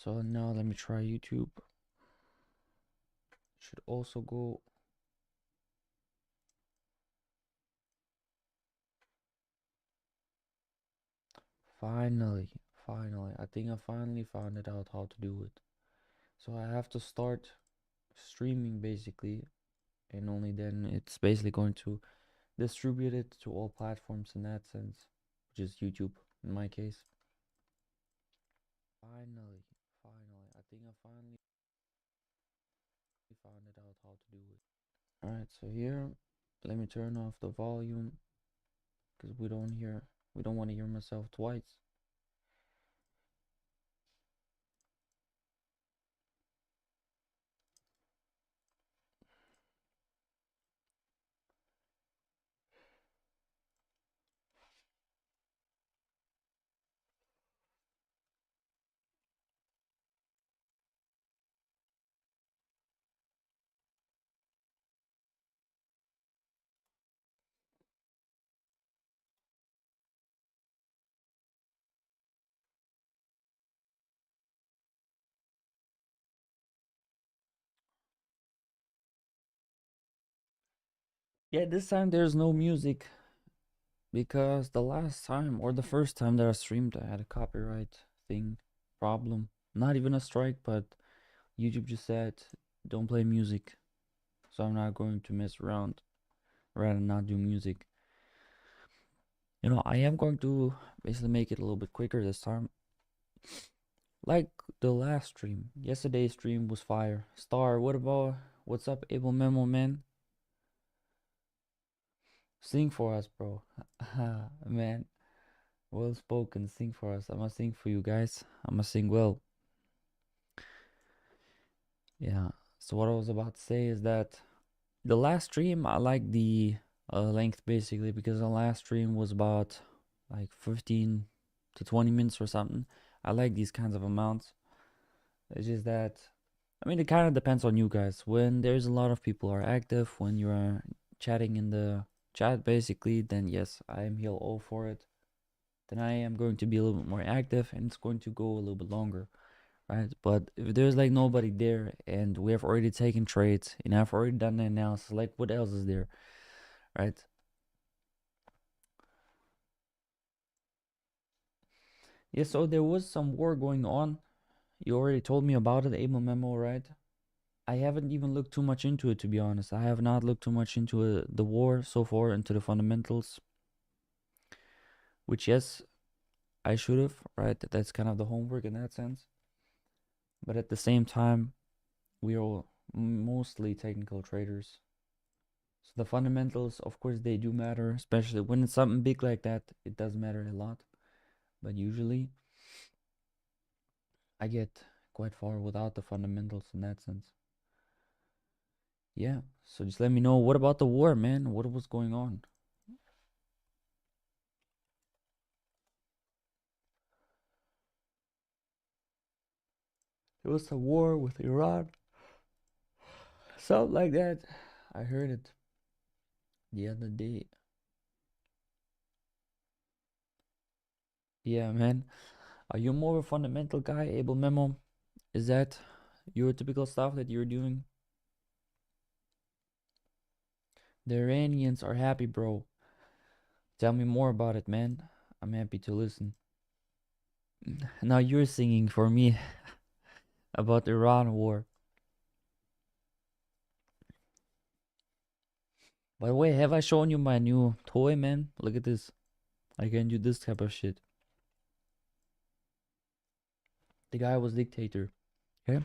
So now let me try YouTube. Should also go. Finally, I think I finally found it out how to do it. So I have to start streaming basically, and only then it's basically going to distribute it to all platforms in that sense, which is YouTube in my case. Finally, I think I finally found it out how to do it. Alright, so here, let me turn off the volume because we don't want to hear myself twice. Yeah, this time there's no music because the last time or the first time that I streamed, I had a copyright thing problem. Not even a strike, but YouTube just said don't play music. So I'm not going to mess around, rather not do music. I am going to basically make it a little bit quicker this time. Like the last stream. Yesterday's stream was fire. Star, what's up, Able Memo man? Sing for us, bro. Man, well spoken. Sing for us. I'm gonna sing for you guys. I'm gonna sing well. Yeah. So what I was about to say is that the last stream, I like the length basically because the last stream was about like 15 to 20 minutes or something. I like these kinds of amounts. It's just that, I mean, it kind of depends on you guys. When there's a lot of people are active, when you are chatting in the chat basically, then yes, I am here all for it. Then I am going to be a little bit more active and it's going to go a little bit longer, right? But if there's like nobody there and we have already taken trades and I've already done the analysis, like what else is there, right? Yeah, so there was some war going on. You already told me about it, Able Memo, right? I haven't even looked too much into it, to be honest. I have not looked too much into the war so far, into the fundamentals, which, yes, I should have, right? That's kind of the homework in that sense. But at the same time, we are mostly technical traders. So the fundamentals, of course, they do matter, especially when it's something big like that. It does matter a lot. But usually, I get quite far without the fundamentals in that sense. Yeah, so just let me know. What about the war, man? What was going on? It was a war with Iran. Something like that. I heard it the other day. Yeah, man. Are you more of a fundamental guy, Able Memo? Is that your typical stuff that you're doing? The Iranians are happy, bro. Tell me more about it, man. I'm happy to listen. Now you're singing for me about the Iran war. By the way, have I shown you my new toy, man? Look at this. I can do this type of shit. The guy was dictator. Okay?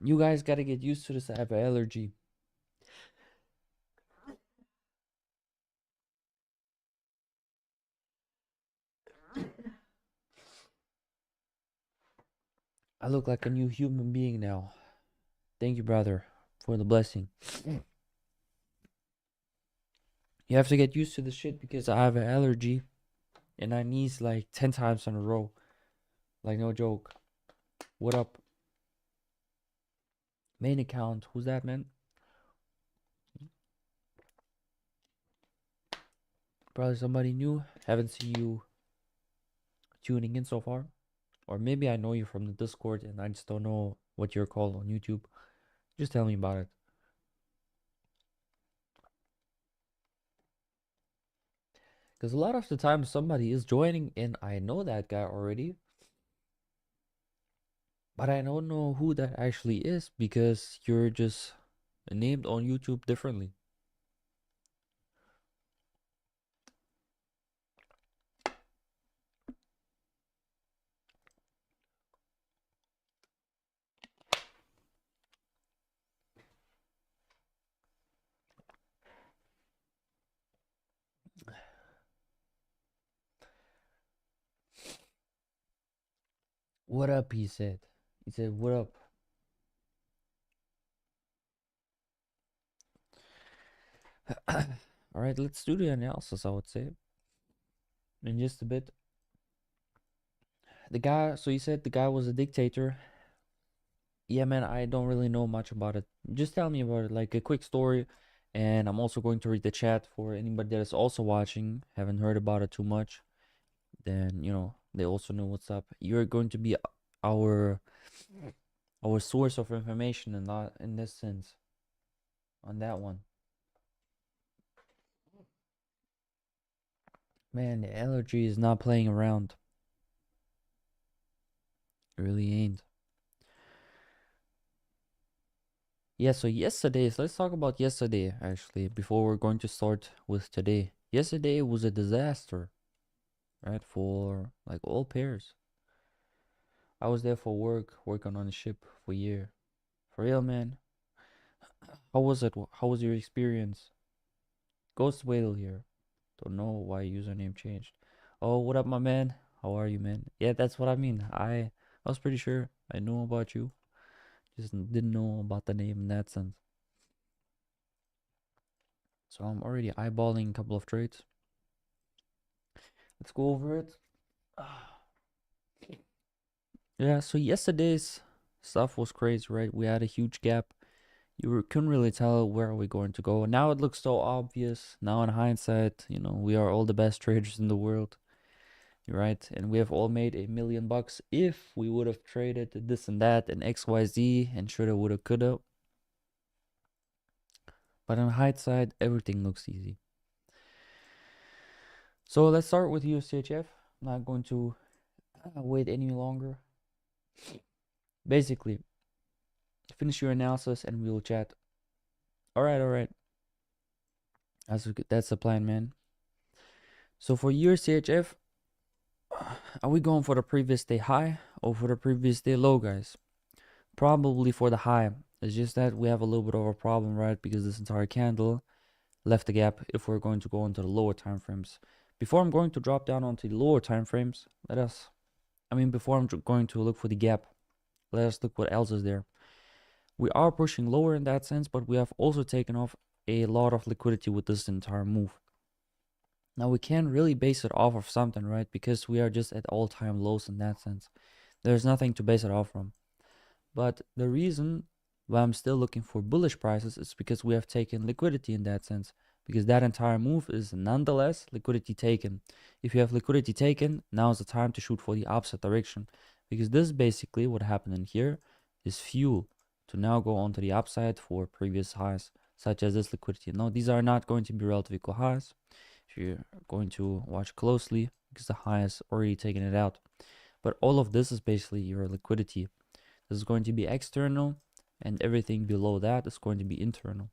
You guys gotta get used to this. I have an allergy. I look like a new human being now. Thank you, brother, for the blessing. You have to get used to the shit because I have an allergy. and I sneezed like 10 times in a row. Like, no joke. What up? Main account. Who's that, man? Probably somebody new. Haven't seen you tuning in so far. Or maybe I know you from the Discord and I just don't know what you're called on YouTube. Just tell me about it. Because a lot of the time somebody is joining and I know that guy already. But I don't know who that actually is because you're just named on YouTube differently. What up, he said. He said, what up? All right, let's do the analysis, I would say. In just a bit. The guy, so you said the guy was a dictator. Yeah, man, I don't really know much about it. Just tell me about it, like a quick story. And I'm also going to read the chat for anybody that is also watching, haven't heard about it too much. Then, they also know what's up. You're going to be our our source of information and not in this sense on that one. Man, the allergy is not playing around. It really ain't. Yeah, so let's talk about yesterday actually before we're going to start with today. Yesterday was a disaster, right? For like all pairs. I was there for work, working on a ship for a year. For real, man. How was it? How was your experience? Ghost Whale here. Don't know why username changed. Oh, what up, my man? How are you, man? Yeah, that's what I mean. I was pretty sure I knew about you. Just didn't know about the name in that sense. So I'm already eyeballing a couple of trades. Let's go over it. Yeah, so yesterday's stuff was crazy, right? We had a huge gap. Couldn't really tell where are we going to go. Now it looks so obvious. Now in hindsight, we are all the best traders in the world, right? And we have all made $1 million if we would have traded this and that and XYZ and shoulda, woulda, coulda. But in hindsight, everything looks easy. So let's start with USCHF. I'm not going to wait any longer. Basically, finish your analysis and we will chat. All right. That's the plan, man. So for USCHF, are we going for the previous day high or for the previous day low, guys? Probably for the high. It's just that we have a little bit of a problem, right? Because this entire candle left the gap if we're going to go into the lower time frames. Before I'm going to drop down onto the lower time frames, before I'm going to look for the gap, let us look what else is there. We are pushing lower in that sense, but we have also taken off a lot of liquidity with this entire move. Now we can't really base it off of something, right? Because we are just at all-time lows in that sense. There's nothing to base it off from. But the reason why I'm still looking for bullish prices is because we have taken liquidity in that sense. Because that entire move is nonetheless liquidity taken. If you have liquidity taken, now is the time to shoot for the opposite direction. Because this is basically what happened in here is fuel to now go on to the upside for previous highs, such as this liquidity. Now, these are not going to be relative equal highs. If you're going to watch closely, because the high has already taken it out. But all of this is basically your liquidity. This is going to be external, and everything below that is going to be internal.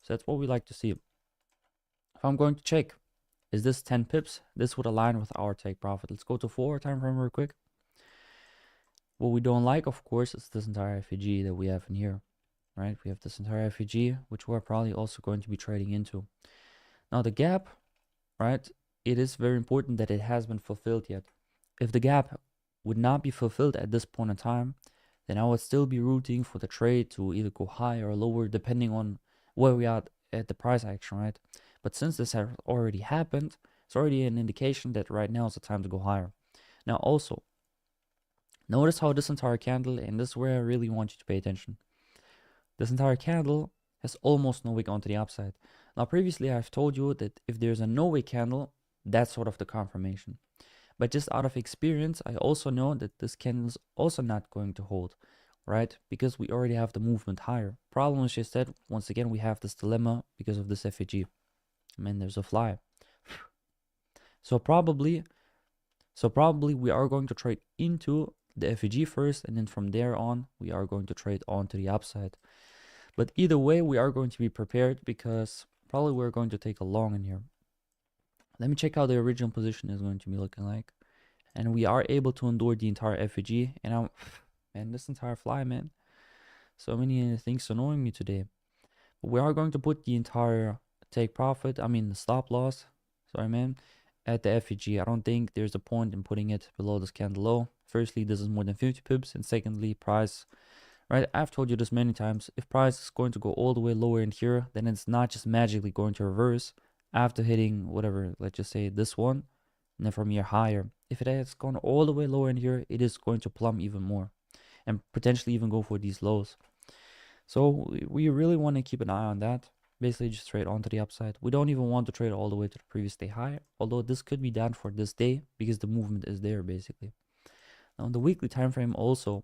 So that's what we like to see. If I'm going to check, is this 10 pips? This would align with our take profit. Let's go to 4 time frame real quick. What we don't like, of course, is this entire FEG that we have in here, right? We have this entire FEG, which we're probably also going to be trading into. Now the gap, right? It is very important that it has been fulfilled yet. If the gap would not be fulfilled at this point in time, then I would still be rooting for the trade to either go higher or lower depending on where we are at the price action, right? But since this has already happened, It's already an indication that right now is the time to go higher. Now also, notice how this entire candle, and this is where I really want you to pay attention. This entire candle has almost no wick onto the upside. Now previously I've told you that if there's a no wick candle, that's sort of the confirmation. But just out of experience, I also know that this candle is also not going to hold, right? Because we already have the movement higher. Problem is just that, once again, we have this dilemma because of this FEG. I mean, there's a fly. So probably we are going to trade into the FEG first, and then from there on, we are going to trade on to the upside. But either way, we are going to be prepared because probably we're going to take a long in here. Let me check how the original position is going to be looking like. And we are able to endure the entire FEG. And man, this entire fly, man. So many things annoying me today. But we are going to put the entire take profit, the stop loss, sorry man, at the FEG. I don't think there's a point in putting it below this candle low. Firstly, this is more than 50 pips. And secondly, price, right? I've told you this many times. If price is going to go all the way lower in here, then it's not just magically going to reverse after hitting whatever, let's just say this one, and then from here higher. If it has gone all the way lower in here, it is going to plumb even more and potentially even go for these lows. So we really want to keep an eye on that. Basically just trade onto the upside. We don't even want to trade all the way to the previous day high, although this could be done for this day because the movement is there basically. Now on the weekly time frame also,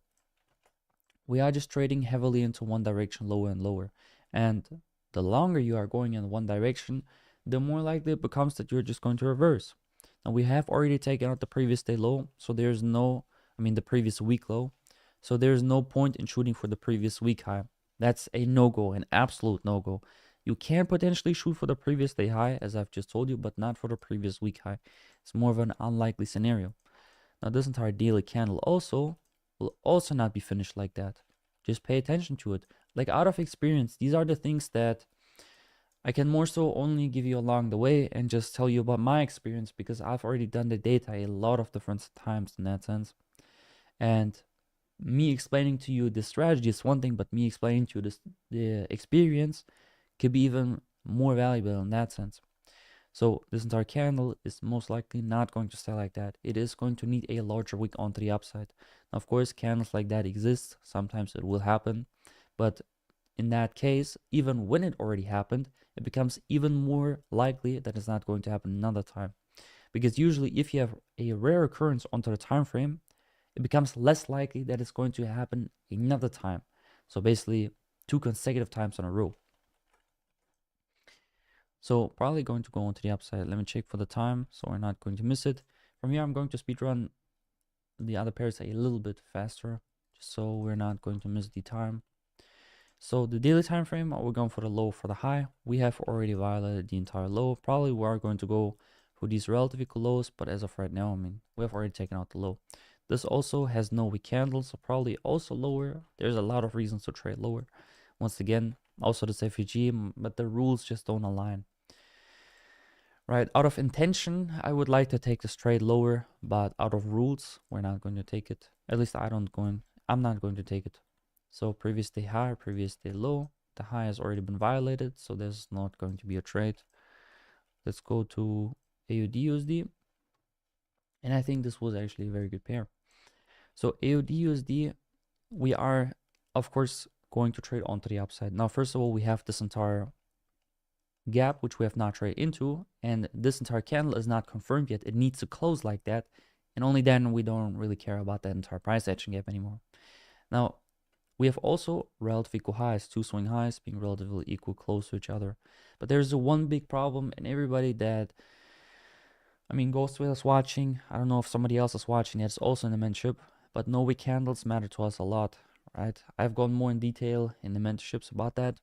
we are just trading heavily into one direction, lower and lower. And the longer you are going in one direction, the more likely it becomes that you're just going to reverse. Now we have already taken out the previous day low, so there's no, the previous week low. So there's no point in shooting for the previous week high. That's a no-go, an absolute no-go. You can potentially shoot for the previous day high, as I've just told you, but not for the previous week high. It's more of an unlikely scenario. Now this entire daily candle also will also not be finished like that. Just pay attention to it. Like out of experience, these are the things that I can more so only give you along the way and just tell you about my experience because I've already done the data a lot of different times in that sense. And me explaining to you the strategy is one thing, but me explaining to you the experience could be even more valuable in that sense. So this entire candle is most likely not going to stay like that. It is going to need a larger wick onto the upside. Now, of course, candles like that exist. Sometimes it will happen. But in that case, even when it already happened, it becomes even more likely that it's not going to happen another time. Because usually if you have a rare occurrence onto the time frame, it becomes less likely that it's going to happen another time. So basically 2 consecutive times in a row. So probably going to go on to the upside. Let me check for the time so we're not going to miss it. From here, I'm going to speedrun the other pairs a little bit faster, just so we're not going to miss the time. So the daily time frame, we're going for the low for the high. We have already violated the entire low. Probably we are going to go for these relative equal lows, but as of right now, we have already taken out the low. This also has no weak candles, so probably also lower. There's a lot of reasons to trade lower. Once again, also this FEG, but the rules just don't align. Right, out of intention, I would like to take this trade lower, but out of rules, we're not going to take it. At least I'm not going to take it. So previous day high, previous day low. The high has already been violated, so there's not going to be a trade. Let's go to AUD/USD. And I think this was actually a very good pair. So AUD/USD, we are, of course, going to trade onto the upside. Now, first of all, we have this entire gap, which we have not traded into, and this entire candle is not confirmed yet. It needs to close like that, and only then we don't really care about that entire price action gap anymore. Now, we have also relative equal highs, 2 swing highs being relatively equal, close to each other. But there's one big problem, and everybody that, Ghost Whale is watching, I don't know if somebody else is watching, it's also in the mentorship, but no wick candles matter to us a lot, right? I've gone more in detail in the mentorships about that.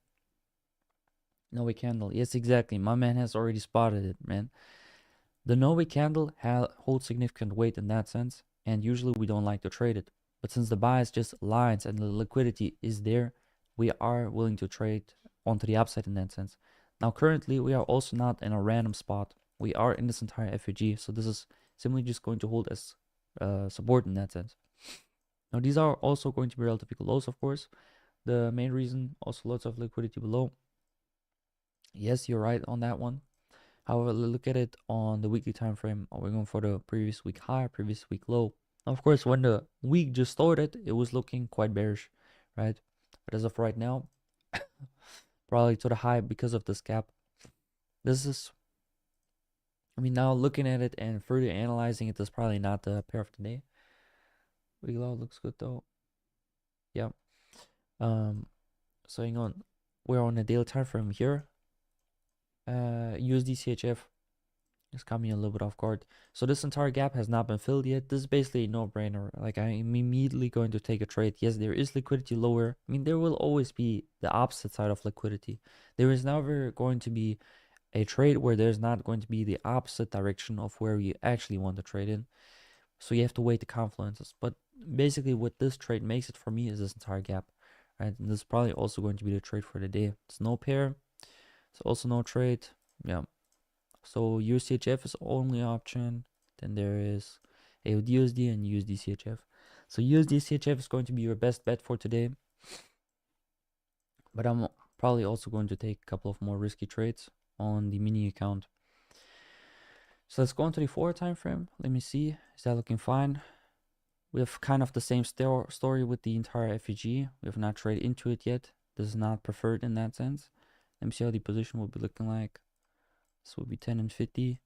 No wick candle, yes, exactly, my man has already spotted it, man. The no wick candle holds significant weight in that sense, and usually we don't like to trade it. But since the bias just aligns and the liquidity is there, we are willing to trade onto the upside in that sense. Now currently we are also not in a random spot. We are in this entire FEG, so this is simply just going to hold as support in that sense. Now these are also going to be relative equal lows, of course. The main reason, also lots of liquidity below. Yes, you're right on that one. However, look at it on the weekly time frame. We're going for the previous week high, previous week low. Of course, when the week just started, it was looking quite bearish, right? But as of right now, probably to the high because of this gap. This is, I mean, now looking at it and further analyzing it, this is probably not the pair of the day. Week low looks good though. Yeah. So hang on. We're on a daily time frame here. USD CHF is coming a little bit off guard. So this entire gap has not been filled yet. This is basically a no-brainer. Like, I'm immediately going to take a trade. Yes, there is liquidity lower. I mean, there will always be the opposite side of liquidity. There is never going to be a trade where there's not going to be the opposite direction of where you actually want to trade in. So you have to weigh the confluences. But basically what this trade makes it for me is this entire gap. Right? And this is probably also going to be the trade for the day. It's no pair. It's also no trade. Yeah. So USDHF is only option. Then there is AUDUSD and USDCHF. So USDCHF is going to be your best bet for today. But I'm probably also going to take a couple of more risky trades on the mini account. So let's go into the 4 time frame. Let me see. Is that looking fine? We have kind of the same story with the entire FEG. We have not traded into it yet. This is not preferred in that sense. Let me see how the position will be looking like. This will be 10 and 50.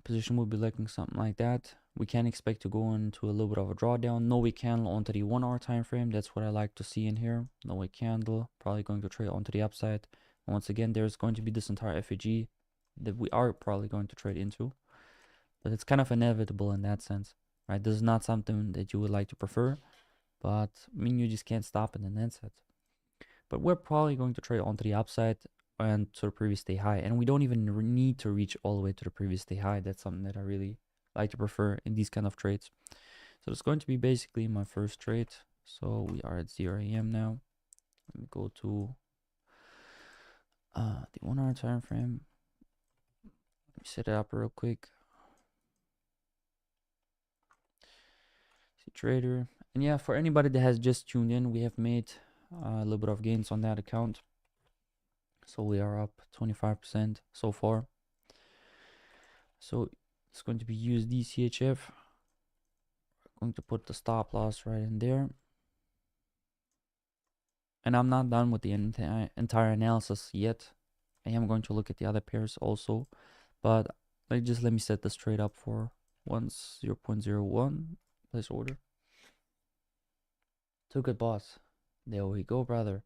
Position will be looking something like that. We can expect to go into a little bit of a drawdown. No wick candle onto the 1 hour time frame. That's what I like to see in here. No wick candle. Probably going to trade onto the upside. Once again, there's going to be this entire FEG that we are probably going to trade into. But it's kind of inevitable in that sense, right? This is not something that you would like to prefer, but I mean, you just can't stop it in that sense. But we're probably going to trade onto the upside and to the previous day high. And we don't even need to reach all the way to the previous day high. That's something that I really like to prefer in these kind of trades. So it's going to be basically my first trade. So we are at 0 a.m. now. Let me go to the 1 hour time frame. Let me set it up real quick. See trader. And yeah, for anybody that has just tuned in, we have made a little bit of gains on that account. So we are up 25% so far. So it's going to be USD CHF. I'm going to put the stop loss right in there. And I'm not done with the entire analysis yet. I am going to look at the other pairs also. But let me set this trade up for 0.01. Place order. Took it, boss. There we go, brother.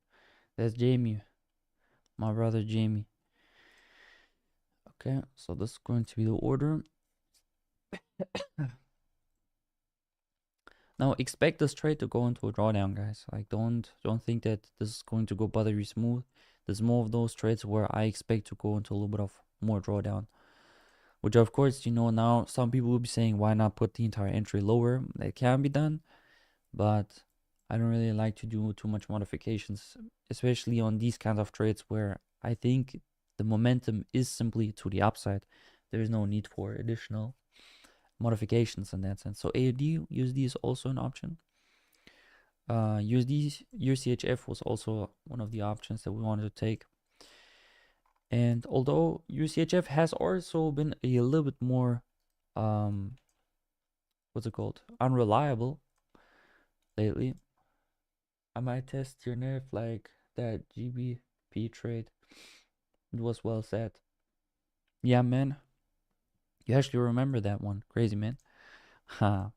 That's Jamie. My brother Jamie. Okay, so this is going to be the order. Now expect this trade to go into a drawdown, guys. Like don't think that this is going to go buttery smooth. There's more of those trades where I expect to go into a little bit of more drawdown. Which of course, you know, now some people will be saying why not put the entire entry lower? It can be done, but I don't really like to do too much modifications, especially on these kinds of trades where I think the momentum is simply to the upside. There is no need for additional modifications in that sense. So AUD, USD is also an option. USDCHF was also one of the options that we wanted to take. And although USDCHF has also been a little bit more, what's it called, unreliable lately, I might test your nerve like that GBP trade. It was well said. Yeah, man. You actually remember that one. Crazy, man. Ha.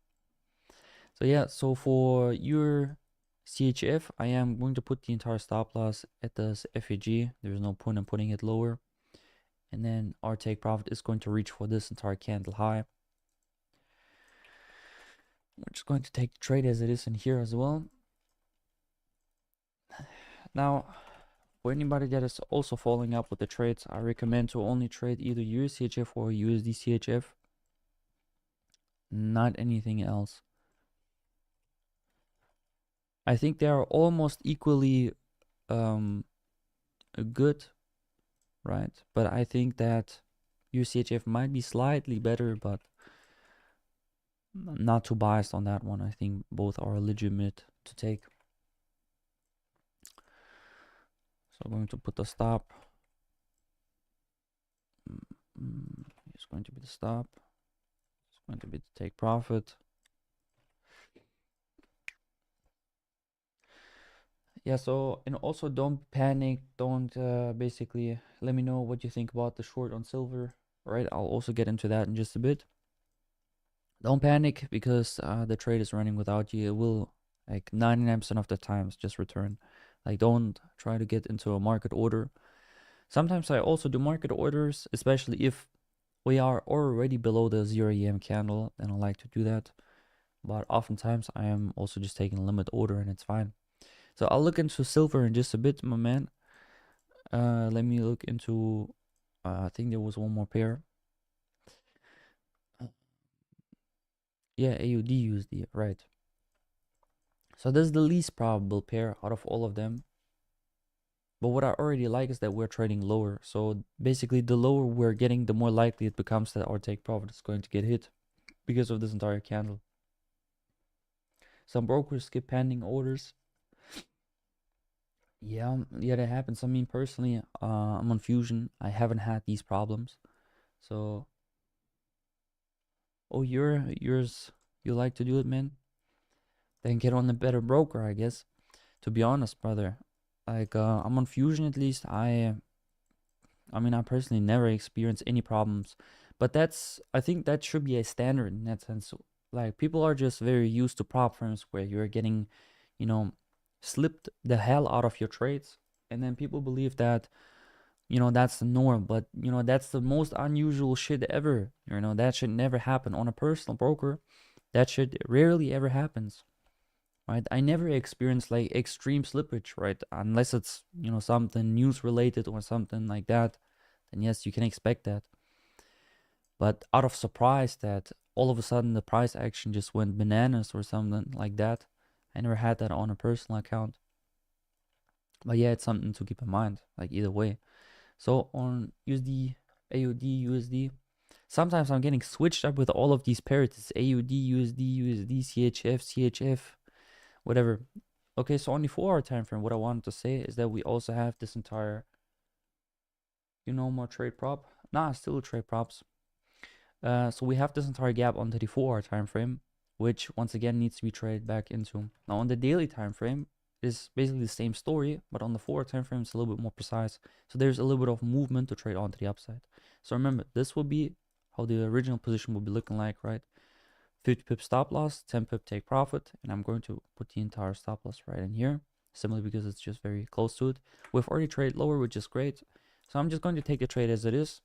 So yeah, so for your CHF, I am going to put the entire stop loss at the FEG. There's no point in putting it lower. And then our take profit is going to reach for this entire candle high. We're just going to take the trade as it is in here as well. Now, for anybody that is also following up with the trades, I recommend to only trade either USCHF or USDCHF. Not anything else. I think they are almost equally good, right? But I think that USCHF might be slightly better, but I'm not too biased on that one. I think both are legitimate to take. So I'm going to put the stop It's going to be the stop. It's going to be the take profit. Yeah, so, and also don't panic. Don't basically let me know what you think about the short on silver. Right, I'll also get into that in just a bit. Don't panic because the trade is running without you. It will, like 99% of the times, just return. Like, don't try to get into a market order. Sometimes I also do market orders, especially if we are already below the 0 EM candle, and I like to do that. But oftentimes I am also just taking a limit order, and it's fine. So I'll look into silver in just a bit, my man. Let me look into, I think there was one more pair. Yeah, AUD USD, right. So this is the least probable pair out of all of them. But what I already like is that we're trading lower. So basically, the lower we're getting, the more likely it becomes that our take profit is going to get hit because of this entire candle. Some brokers skip pending orders. Yeah, that happens. I mean, personally, I'm on Fusion. I haven't had these problems. So, oh, yours, you like to do it, man? Then get on a better broker, I guess. To be honest, brother, like I'm on Fusion at least. I mean, I personally never experienced any problems, but I think that should be a standard in that sense. Like, people are just very used to prop firms where you're getting, you know, slipped the hell out of your trades, and then people believe that, that's the norm. But that's the most unusual shit ever. That should never happen on a personal broker. That shit rarely ever happens, right? I never experienced like extreme slippage, right? Unless it's something news related or something like that, then yes, you can expect that. But out of surprise that all of a sudden the price action just went bananas or something like that, I never had that on a personal account. But yeah, it's something to keep in mind, like either way. So on USD, AUD, USD, sometimes I'm getting switched up with all of these pairs. It's AUD, USD, USD, CHF, CHF, whatever. Okay, so on the 4-hour time frame, what I wanted to say is that we also have this entire, more trade prop. Nah, still trade props. So we have this entire gap on the 4-hour time frame, which once again needs to be traded back into. Now on the daily time frame is basically the same story, but on the 4-hour time frame it's a little bit more precise. So there's a little bit of movement to trade onto the upside. So remember, this will be how the original position will be looking like, right? 50 pip stop loss, 10 pip take profit, and I'm going to put the entire stop loss right in here, simply because it's just very close to it. We've already traded lower, which is great. So I'm just going to take the trade as it is.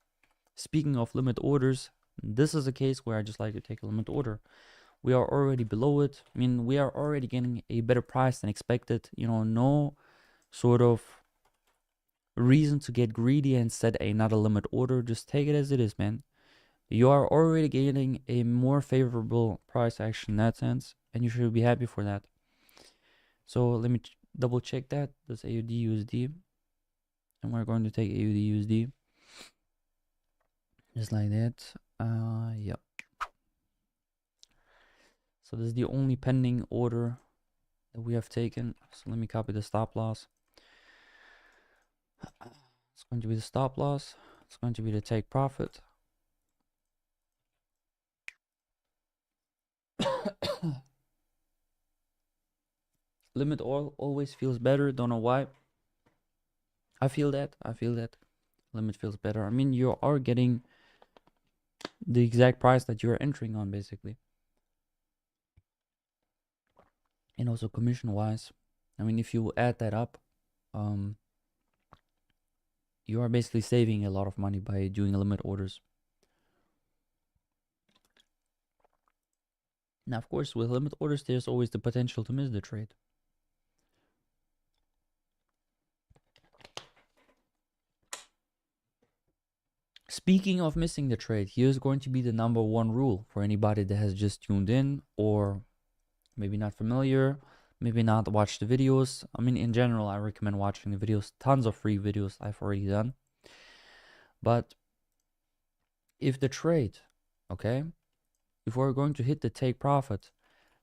Speaking of limit orders, this is a case where I just like to take a limit order. We are already below it. I mean, we are already getting a better price than expected. No sort of reason to get greedy and set another limit order. Just take it as it is, man. You are already getting a more favorable price action in that sense, and you should be happy for that. So let me double check that. That's AUD USD, and we're going to take AUD USD just like that. Yep. So this is the only pending order that we have taken. So let me copy the stop loss. It's going to be the stop loss. It's going to be the take profit. Limit always feels better. Don't know why. I feel that. Limit feels better. I mean, you are getting the exact price that you're entering on, basically. And also commission wise, I mean, if you add that up, you are basically saving a lot of money by doing limit orders. Now, of course, with limit orders, there's always the potential to miss the trade. Speaking of missing the trade, here's going to be the #1 rule for anybody that has just tuned in or maybe not familiar, maybe not watched the videos. I mean, in general, I recommend watching the videos. Tons of free videos I've already done. But if the trade, okay, if we're going to hit the take profit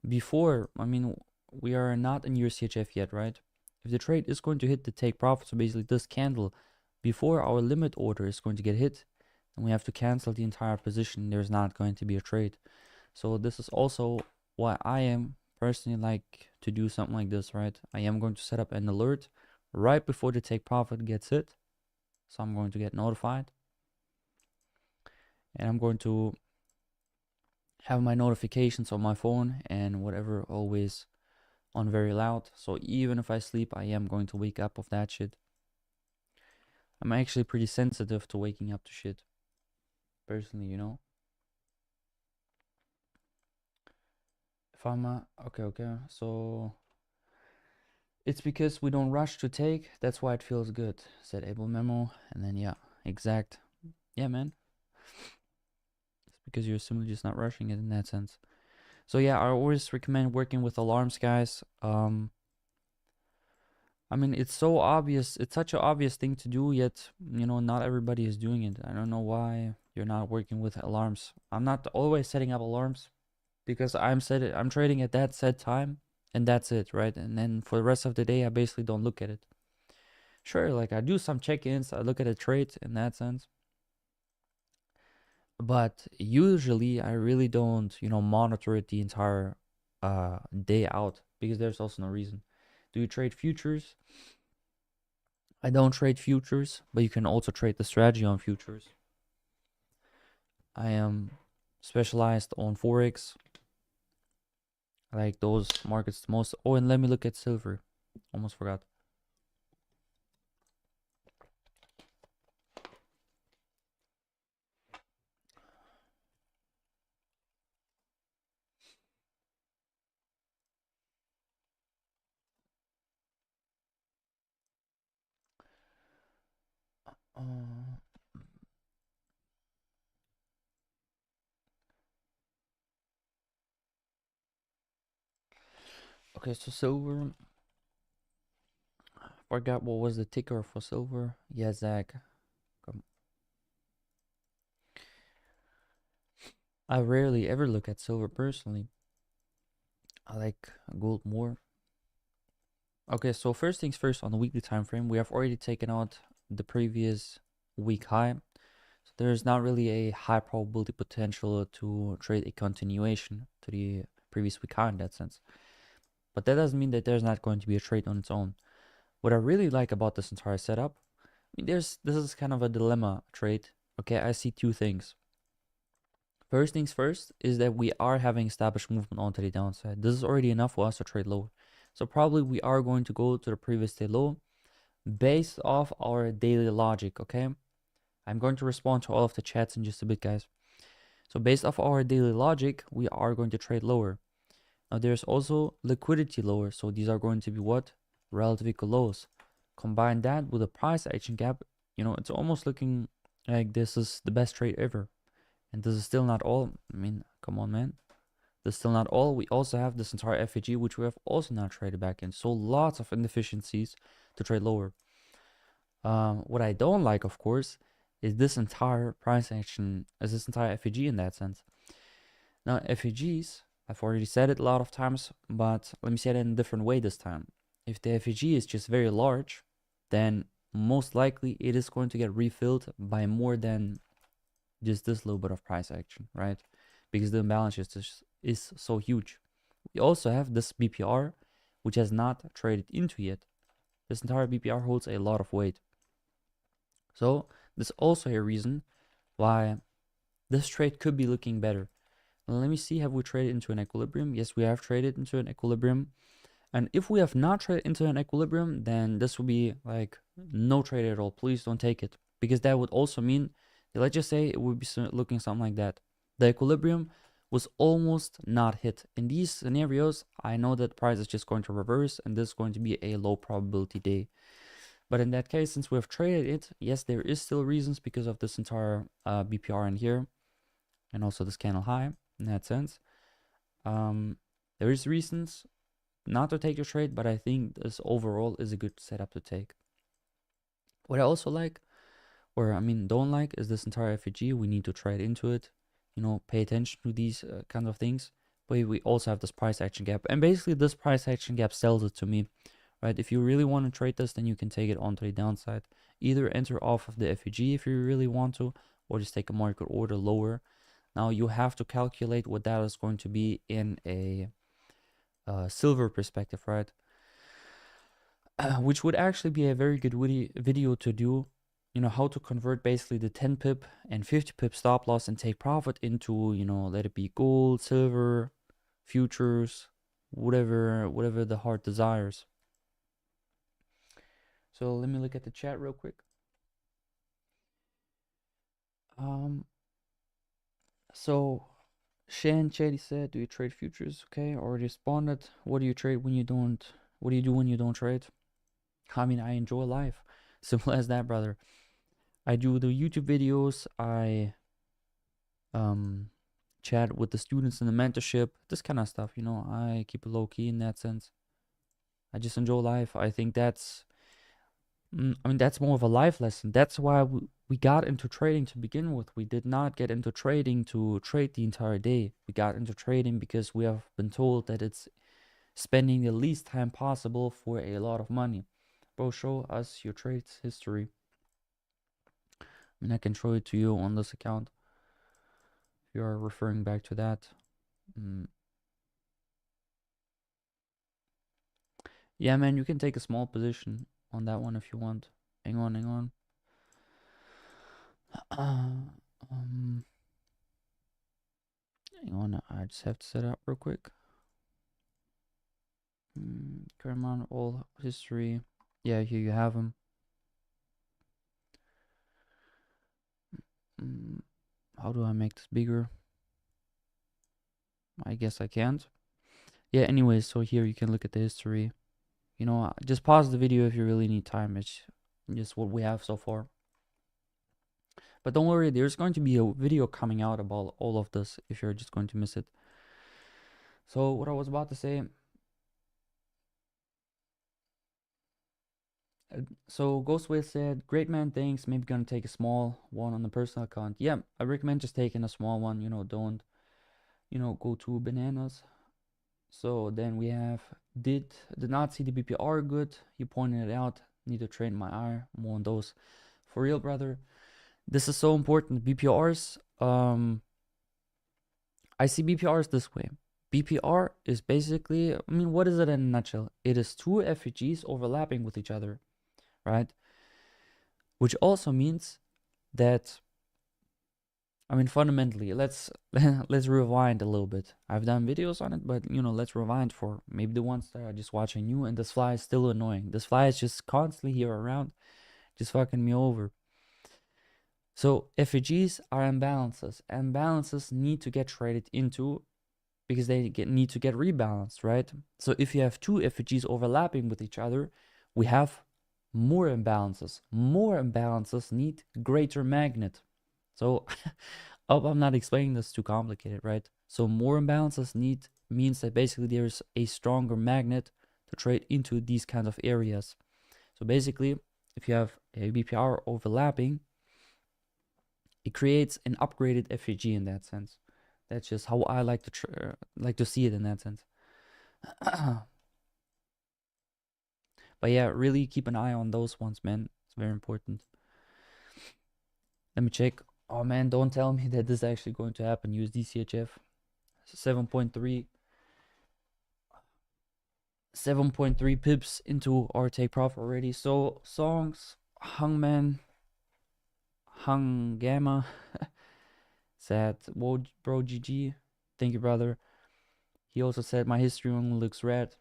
before, I mean, we are not in USCHF yet, right? If the trade is going to hit the take profit, so basically this candle, before our limit order is going to get hit, and we have to cancel the entire position. There's not going to be a trade. So this is also why I am personally like to do something like this, right? I am going to set up an alert right before the take profit gets hit. So I'm going to get notified, and I'm going to have my notifications on my phone and whatever always on very loud. So even if I sleep, I am going to wake up of that shit. I'm actually pretty sensitive to waking up to shit, personally, you know. If I'm okay, so it's because we don't rush to take. That's why it feels good, said Able Memo. And then yeah, exact. Yeah, man. It's because you're simply just not rushing it in that sense. So yeah, I always recommend working with alarms, guys. I mean, it's so obvious. It's such an obvious thing to do, yet, you know, not everybody is doing it. I don't know why you're not working with alarms. I'm not always setting up alarms because I'm trading at that set time, and that's it, right? And then for the rest of the day, I basically don't look at it. Sure, like I do some check-ins, I look at the trades in that sense. But usually I really don't, you know, monitor it the entire day out, because there's also no reason. Do you trade futures? I don't trade futures, but you can also trade the strategy on futures. I am specialized on Forex. I like those markets the most. Oh, and let me look at silver. Almost forgot. Uh, okay, so silver. Forgot what was the ticker for silver. Yeah, Zach. I rarely ever look at silver personally. I like gold more. Okay, so first things first, on the weekly time frame, we have already taken out the previous week high. So there's not really a high probability potential to trade a continuation to the previous week high in that sense. But that doesn't mean that there's not going to be a trade on its own. What I really like about this entire setup, I mean, this is kind of a dilemma trade. Okay, I see two things. First things first is that we are having established movement onto the downside. This is already enough for us to trade lower. So probably we are going to go to the previous day low based off our daily logic, okay? I'm going to respond to all of the chats in just a bit, guys. So based off our daily logic, we are going to trade lower. Now there's also liquidity lower. So these are going to be what? Relative equal lows. Combine that with a price action gap, you know, it's almost looking like this is the best trade ever. And this is still not all. I mean, come on, man. This is still not all. We also have this entire FAG, which we have also not traded back in. So lots of inefficiencies to trade lower. What I don't like, of course, is this entire price action, as this entire FAG in that sense. Now, FAGs, I've already said it a lot of times, but let me say it in a different way this time. If the FAG is just very large, then most likely it is going to get refilled by more than just this little bit of price action, right? Because the imbalance is so huge. We also have this BPR, which has not traded into yet. This entire BPR holds a lot of weight. So there's also a reason why this trade could be looking better. Now, let me see, have we traded into an equilibrium? Yes, we have traded into an equilibrium. And if we have not traded into an equilibrium, then this will be like no trade at all. Please don't take it, because that would also mean, let's just say it would be looking something like that. The equilibrium was almost not hit. In these scenarios, I know that price is just going to reverse, and this is going to be a low probability day. But in that case, since we have traded it, yes, there is still reasons because of this entire BPR in here, and also this candle high in that sense. There is reasons not to take your trade, but I think this overall is a good setup to take. What I also like, or I mean don't like, is this entire FAG. We need to trade into it, you know, pay attention to these kind of things. But we also have this price action gap, and basically this price action gap sells it to me, right? If you really want to trade this, then you can take it onto the downside. Either enter off of the FAG if you really want to, or just take a market order lower. Now you have to calculate what that is going to be in a silver perspective, right? Which would actually be a very good video to do. You know, how to convert basically the 10 pip and 50 pip stop loss and take profit into, you know, let it be gold, silver, futures, whatever the heart desires. So let me look at the chat real quick. So Shan Chetty said, "Do you trade futures?" Okay, already responded. What do you trade when you don't? What do you do when you don't trade? I mean, I enjoy life. Simple as that, brother. I do the YouTube videos. I chat with the students in the mentorship. This kind of stuff. You know, I keep it low key in that sense. I just enjoy life. I think that's I mean, that's more of a life lesson. That's why we got into trading to begin with. We did not get into trading to trade the entire day. We got into trading because we have been told that it's spending the least time possible for a lot of money. Bro, show us your trades history. I mean, I can show it to you on this account if you are referring back to that. Yeah, man, you can take a small position on that one if you want. Hang on, hang on. Hang on, I just have to set up real quick. Current amount, all history. Yeah, here you have them. How do I make this bigger? I guess I can't. Yeah, anyways, so here you can look at the history. You know, just pause the video if you really need time. It's just what we have so far. But don't worry, there's going to be a video coming out about all of this if you're just going to miss it. So what I was about to say. So Ghostway said, "Great man, thanks. Maybe gonna take a small one on the personal account." Yeah, I recommend just taking a small one. You know, don't, you know, go too bananas. So then we have, did not see the BPR good. You pointed it out. Need to train my eye more on those. For real, brother. This is so important. BPRs. I see BPRs this way. BPR is basically, I mean, what is it in a nutshell? It is two FEGs overlapping with each other, right? Which also means that, I mean, fundamentally, let's let's rewind a little bit. I've done videos on it, but you know, let's rewind for maybe the ones that are just watching you. And this fly is still annoying. This fly is just constantly here around, just fucking me over. So FEGs are imbalances. Imbalances need to get traded into because they need to get rebalanced, right? So if you have two FEGs overlapping with each other, we have more imbalances. More imbalances need greater magnet. So I'm not explaining this too complicated, right? So more imbalances means that basically there's a stronger magnet to trade into these kind of areas. So basically, if you have a BPR overlapping, it creates an upgraded FEG in that sense. That's just how I like to see it in that sense. But yeah, really keep an eye on those ones, man. It's very important. Let me check. Oh man, don't tell me that this is actually going to happen. USD 7.3 7.3 pips into our take profit already. So songs, Hungman, Hung Gamma, said, whoa, bro, GG. Thank you, brother. He also said, my history only looks red.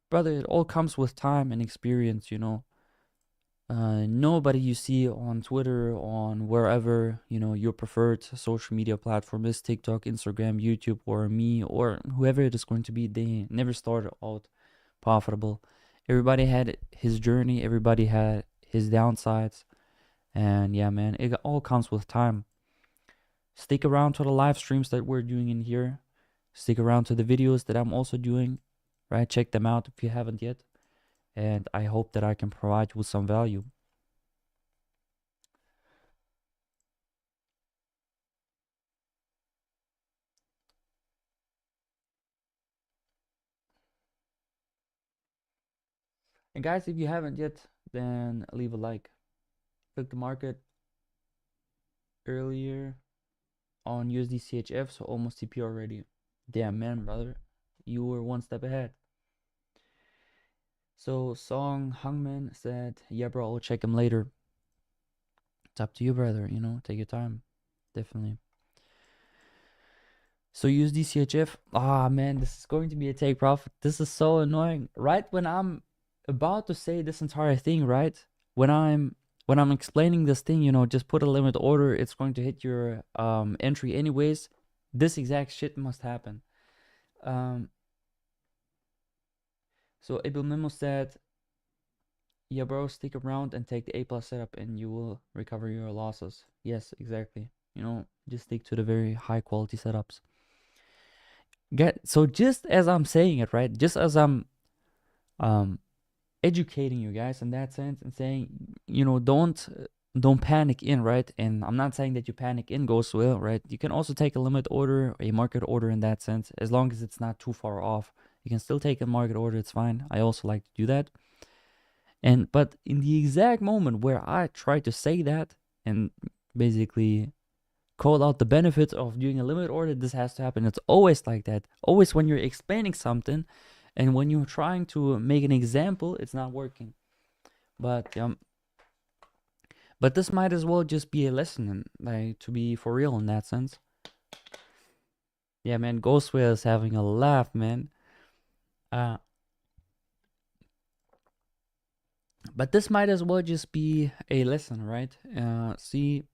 Brother, it all comes with time and experience, you know. Nobody you see on Twitter, on wherever, you know, your preferred social media platform is, TikTok, Instagram, YouTube, or me, or whoever it is going to be, they never started out profitable. Everybody had his journey, everybody had his downsides, and yeah, man, it all comes with time. Stick around to the live streams that we're doing in here. Stick around to the videos that I'm also doing, right? Check them out if you haven't yet. And I hope that I can provide you with some value. And guys, if you haven't yet, then leave a like. Click the market. earlier on USD CHF, so almost TP already. Damn, man, brother. You were one step ahead. So Song Hungman said, yeah, bro, I'll check him later. It's up to you, brother. You know, take your time. Definitely. So USD CHF. Ah, man, this is going to be a take profit. This is so annoying. Right when I'm about to say this entire thing, right? When I'm explaining this thing, you know, just put a limit order. It's going to hit your entry anyways. This exact shit must happen. So Abel Memo said, yeah, bro, stick around and take the A+ setup and you will recover your losses. Yes, exactly. You know, just stick to the very high quality setups. So just as I'm saying it, right? Just as I'm educating you guys in that sense and saying, you know, don't panic in, right? And I'm not saying that you panic in goes well, right? You can also take a limit order, a market order in that sense, as long as it's not too far off. You can still take a market order, it's fine. I also like to do that. But in the exact moment where I try to say that and basically call out the benefits of doing a limit order, this has to happen. It's always like that. Always when you're explaining something and when you're trying to make an example, it's not working. But this might as well just be a lesson, like, to be for real in that sense. Yeah, man, Ghostware is having a laugh, man. But this might as well just be a lesson, right? See,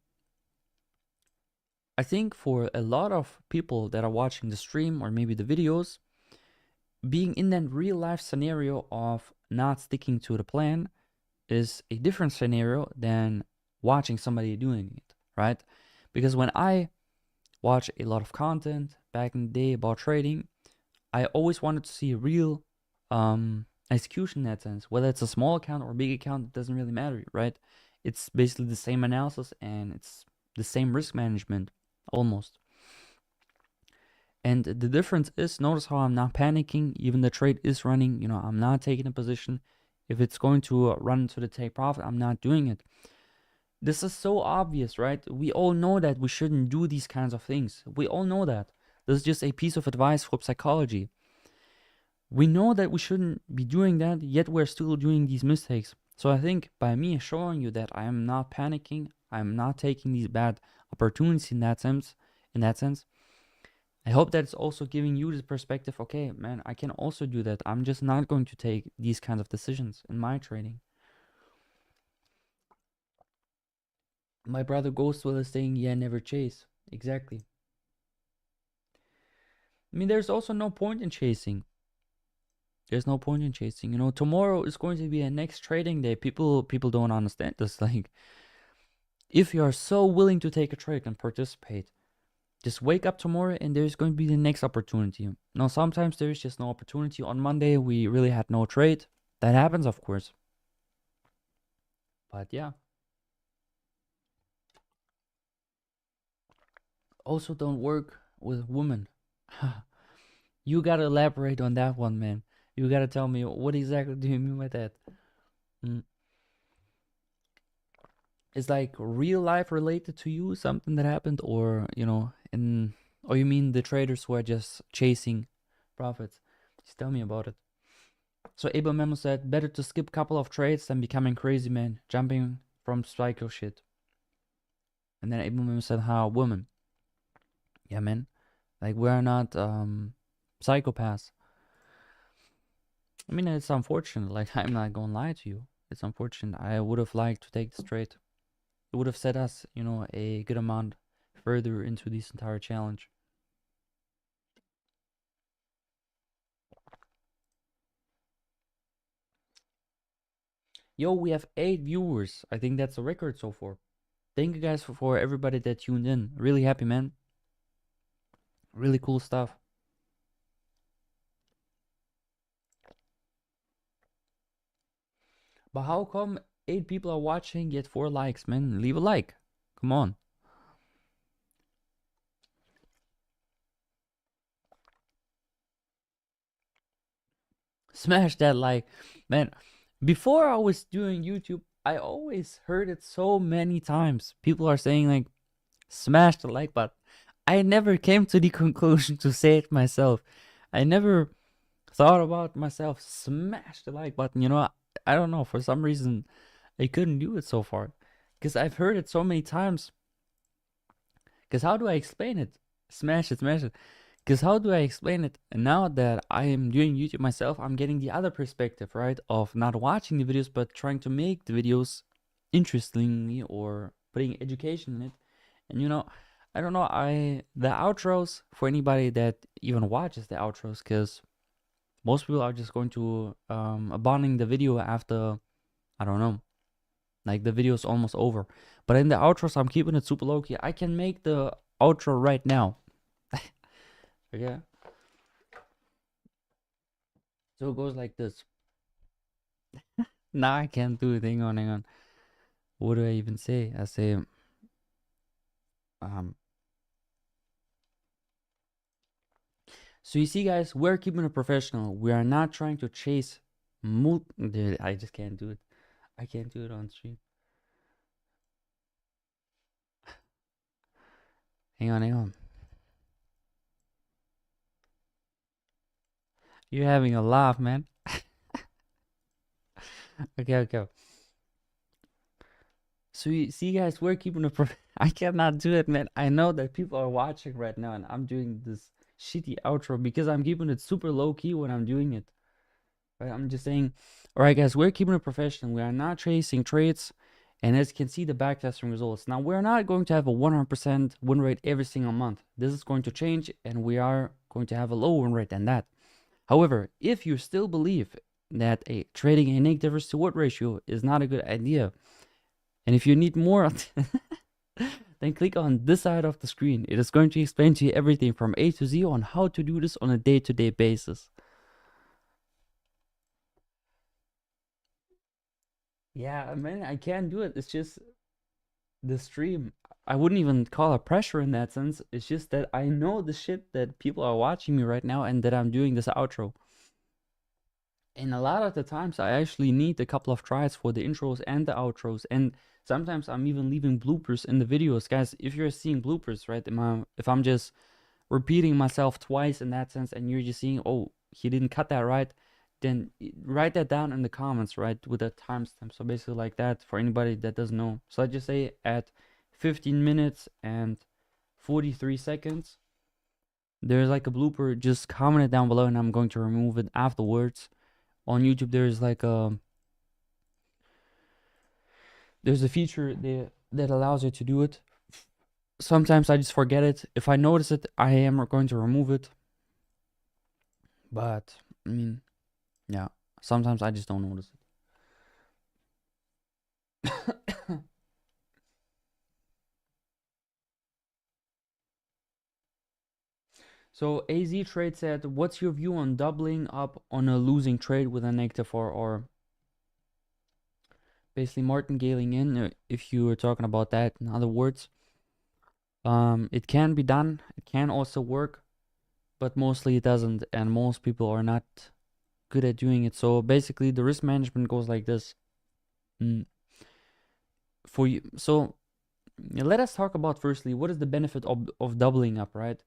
I think for a lot of people that are watching the stream or maybe the videos, being in that real life scenario of not sticking to the plan is a different scenario than watching somebody doing it, right? Because when I watch a lot of content back in the day about trading, I always wanted to see real execution in that sense. Whether it's a small account or a big account, it doesn't really matter, right? It's basically the same analysis and it's the same risk management, almost. And the difference is, notice how I'm not panicking, even the trade is running, you know, I'm not taking a position. If it's going to run into the take profit, I'm not doing it. This is so obvious, right? We all know that we shouldn't do these kinds of things. We all know that. This is just a piece of advice for psychology. We know that we shouldn't be doing that, yet we're still doing these mistakes. So I think by me showing you that I am not panicking, I'm not taking these bad opportunities in that sense, I hope that it's also giving you this perspective, okay, man, I can also do that. I'm just not going to take these kinds of decisions in my trading. My brother Ghostwell is saying, yeah, never chase. Exactly. I mean, there's also no point in chasing. There's no point in chasing. You know, tomorrow is going to be a next trading day. People don't understand this. Like, if you are so willing to take a trade and participate, just wake up tomorrow and there's going to be the next opportunity. Now, sometimes there's just no opportunity. On Monday, we really had no trade. That happens, of course. But yeah. Also, don't work with women. You gotta elaborate on that one, man. You gotta tell me, what exactly do you mean by that? Is like real life related to you, something that happened, or or you mean the traders who are just chasing profits? Just tell me about it. So Abel Memo said, better to skip a couple of trades than becoming crazy man, jumping from psycho shit. And then Abel Memo said, how woman? Yeah, man. Like, we're not psychopaths. I mean, it's unfortunate. Like, I'm not gonna lie to you. It's unfortunate. I would have liked to take this trade. It would have set us, a good amount further into this entire challenge. Yo, we have 8 viewers. I think that's a record so far. Thank you guys for everybody that tuned in. Really happy, man. Really cool stuff. But how come 8 people are watching yet 4 likes, man? Leave a like. Come on. Smash that like. Man, before I was doing YouTube, I always heard it so many times. People are saying like, smash the like button. I never came to the conclusion to say it myself. I never thought about myself, smash the like button. You know, I don't know, for some reason I couldn't do it so far. Because I've heard it so many times. Because how do I explain it? Smash it, smash it. Because how do I explain it? And now that I am doing YouTube myself, I'm getting the other perspective, right? Of not watching the videos, but trying to make the videos interesting or putting education in it. And you know, I don't know, the outros, for anybody that even watches the outros, because most people are just going to abandoning the video after, I don't know, like the video is almost over. But in the outros, I'm keeping it super low key. I can make the outro right now. Okay. So it goes like this. Nah, I can't do it. Hang on, hang on. What do I even say? I say, so you see, guys, we're keeping it professional. We are not trying to chase Dude, I just can't do it. I can't do it on stream. Hang on, hang on. You're having a laugh, man. Okay, okay. So you see, guys, we're keeping it I cannot do it, man. I know that people are watching right now, and I'm doing this shitty outro because I'm keeping it super low key when I'm doing it. Right? I'm just saying, all right, guys, we're keeping it professional. We are not chasing trades, and as you can see, the backtesting results. Now, we're not going to have a 100% win rate every single month. This is going to change, and we are going to have a lower win rate than that. However, if you still believe that trading a negative risk to reward ratio is not a good idea, and if you need more, then click on this side of the screen. It is going to explain to you everything from A to Z on how to do this on a day-to-day basis. Yeah, man, I can't do it. It's just the stream. I wouldn't even call it pressure in that sense. It's just that I know the shit that people are watching me right now and that I'm doing this outro. And a lot of the times I actually need a couple of tries for the intros and the outros. And sometimes I'm even leaving bloopers in the videos. Guys, if you're seeing bloopers, right? If I'm just repeating myself twice in that sense and you're just seeing, oh, he didn't cut that right, then write that down in the comments, right? With a timestamp. So basically like that for anybody that doesn't know. So I just say at 15 minutes and 43 seconds, there's like a blooper. Just comment it down below and I'm going to remove it afterwards. On YouTube, there's like there's a feature that allows you to do it. Sometimes I just forget it. If I notice it, I am going to remove it. But I mean, yeah, sometimes I just don't notice it. So AZ Trade said, what's your view on doubling up on a losing trade with a negative or basically martingaling in, if you were talking about that in other words. It can be done, it can also work, but mostly it doesn't, and most people are not good at doing it. So basically the risk management goes like this. For you, so let us talk about firstly what is the benefit of doubling up, right?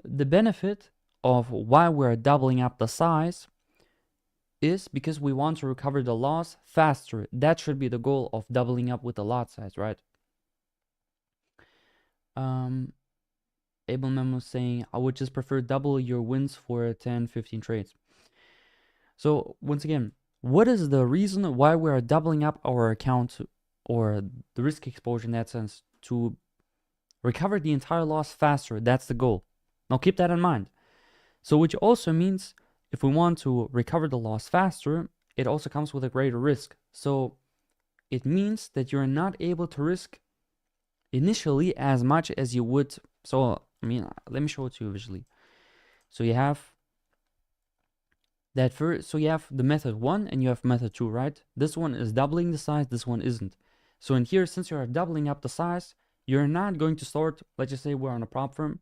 The benefit of why we're doubling up the size is because we want to recover the loss faster. That should be the goal of doubling up with the lot size, right? Abel Memo saying, I would just prefer double your wins for 10, 15 trades. So once again, what is the reason why we are doubling up our account or the risk exposure in that sense? To recover the entire loss faster. That's the goal. Now keep that in mind. So which also means if we want to recover the loss faster, it also comes with a greater risk. So it means that you're not able to risk initially as much as you would. So I mean, let me show it to you visually. So you have that first, so you have the method 1 and you have method 2, right? This one is doubling the size, this one isn't. So in here, since you're doubling up the size, you're not going to start, let's just say we're on a prop firm,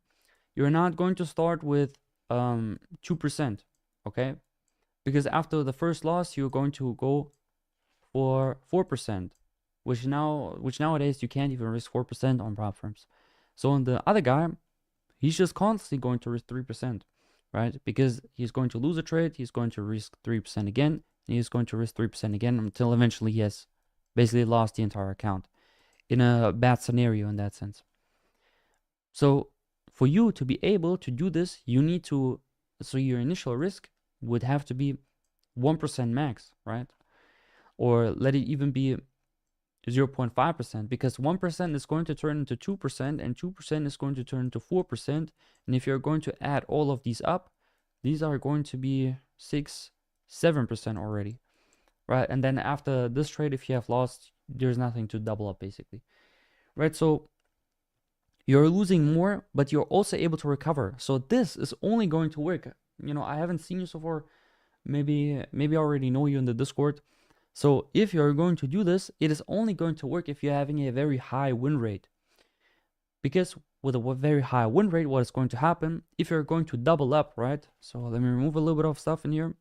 you're not going to start with 2%, okay? Because after the first loss, you're going to go for 4%, which nowadays you can't even risk 4% on prop firms. So on the other guy, he's just constantly going to risk 3%, right? Because he's going to lose a trade, he's going to risk 3% again, and he's going to risk 3% again until eventually he has basically lost the entire account in a bad scenario in that sense. So for you to be able to do this, you need to, so your initial risk would have to be 1% max, right? Or let it even be 0.5%, because 1% is going to turn into 2% and 2% is going to turn into 4%. And if you're going to add all of these up, these are going to be 6-7% already, right? And then after this trade, if you have lost, there's nothing to double up basically, right? So you're losing more, but you're also able to recover. So this is only going to work. You know, I haven't seen you so far. Maybe I already know you in the Discord. So if you're going to do this, it is only going to work if you're having a very high win rate. Because with a very high win rate, what is going to happen, if you're going to double up, right? So let me remove a little bit of stuff in here.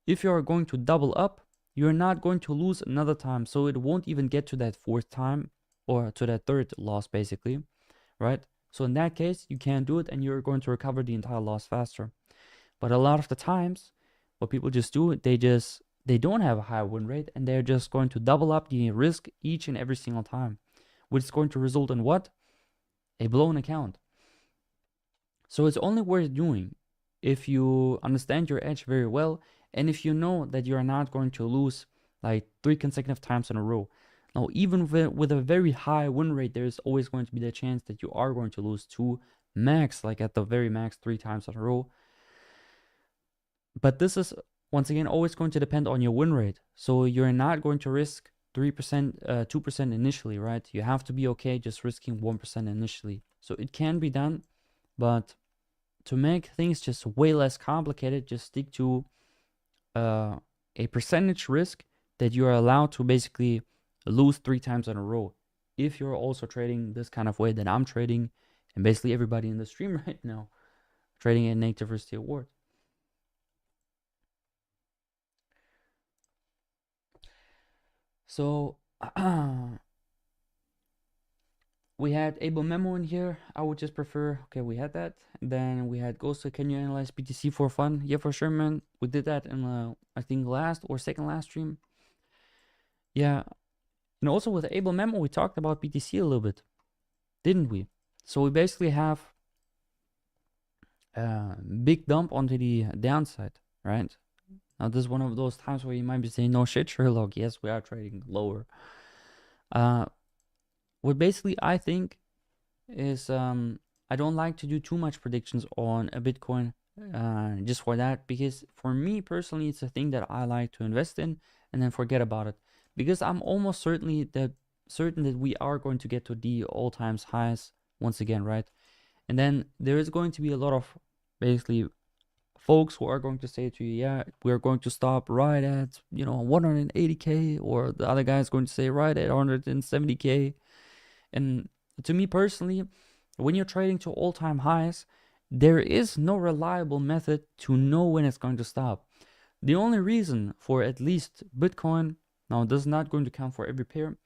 If you're going to double up, you're not going to lose another time. So it won't even get to that fourth time or to that third loss basically, right? So in that case, you can't do it and you're going to recover the entire loss faster. But a lot of the times, what people just do, they don't have a high win rate and they're just going to double up the risk each and every single time, which is going to result in what? A blown account. So it's only worth doing if you understand your edge very well and if you know that you're not going to lose like 3 consecutive times in a row. Now, even with a very high win rate, there's always going to be the chance that you are going to lose 2 max, like at the very max 3 times in a row. But this is, once again, always going to depend on your win rate. So you're not going to risk 3%, 2% initially, right? You have to be okay just risking 1% initially. So it can be done, but to make things just way less complicated, just stick to a percentage risk that you are allowed to basically lose 3 times in a row. If you're also trading this kind of way that I'm trading, and basically everybody in the stream right now trading a Negative Diversity Award. So we had Able Memo in here. I would just prefer, okay, we had that. And then we had Ghost, can you analyze BTC for fun? Yeah, for sure, man. We did that in I think last or second last stream. Yeah. And also with Able Memo, we talked about BTC a little bit, didn't we? So we basically have a big dump onto the downside, right? Now this is one of those times where you might be saying, no shit, Sherlock. Yes, we are trading lower. What basically I think is I don't like to do too much predictions on a Bitcoin just for that, because for me personally, it's a thing that I like to invest in and then forget about it, because I'm almost certain that we are going to get to the all-time highs once again, right? And then there is going to be a lot of basically folks who are going to say to you, yeah, we're going to stop right at 180k, or the other guy is going to say right at 170k. And to me personally, when you're trading to all-time highs, there is no reliable method to know when it's going to stop. The only reason for at least Bitcoin, now this is not going to count for every pair,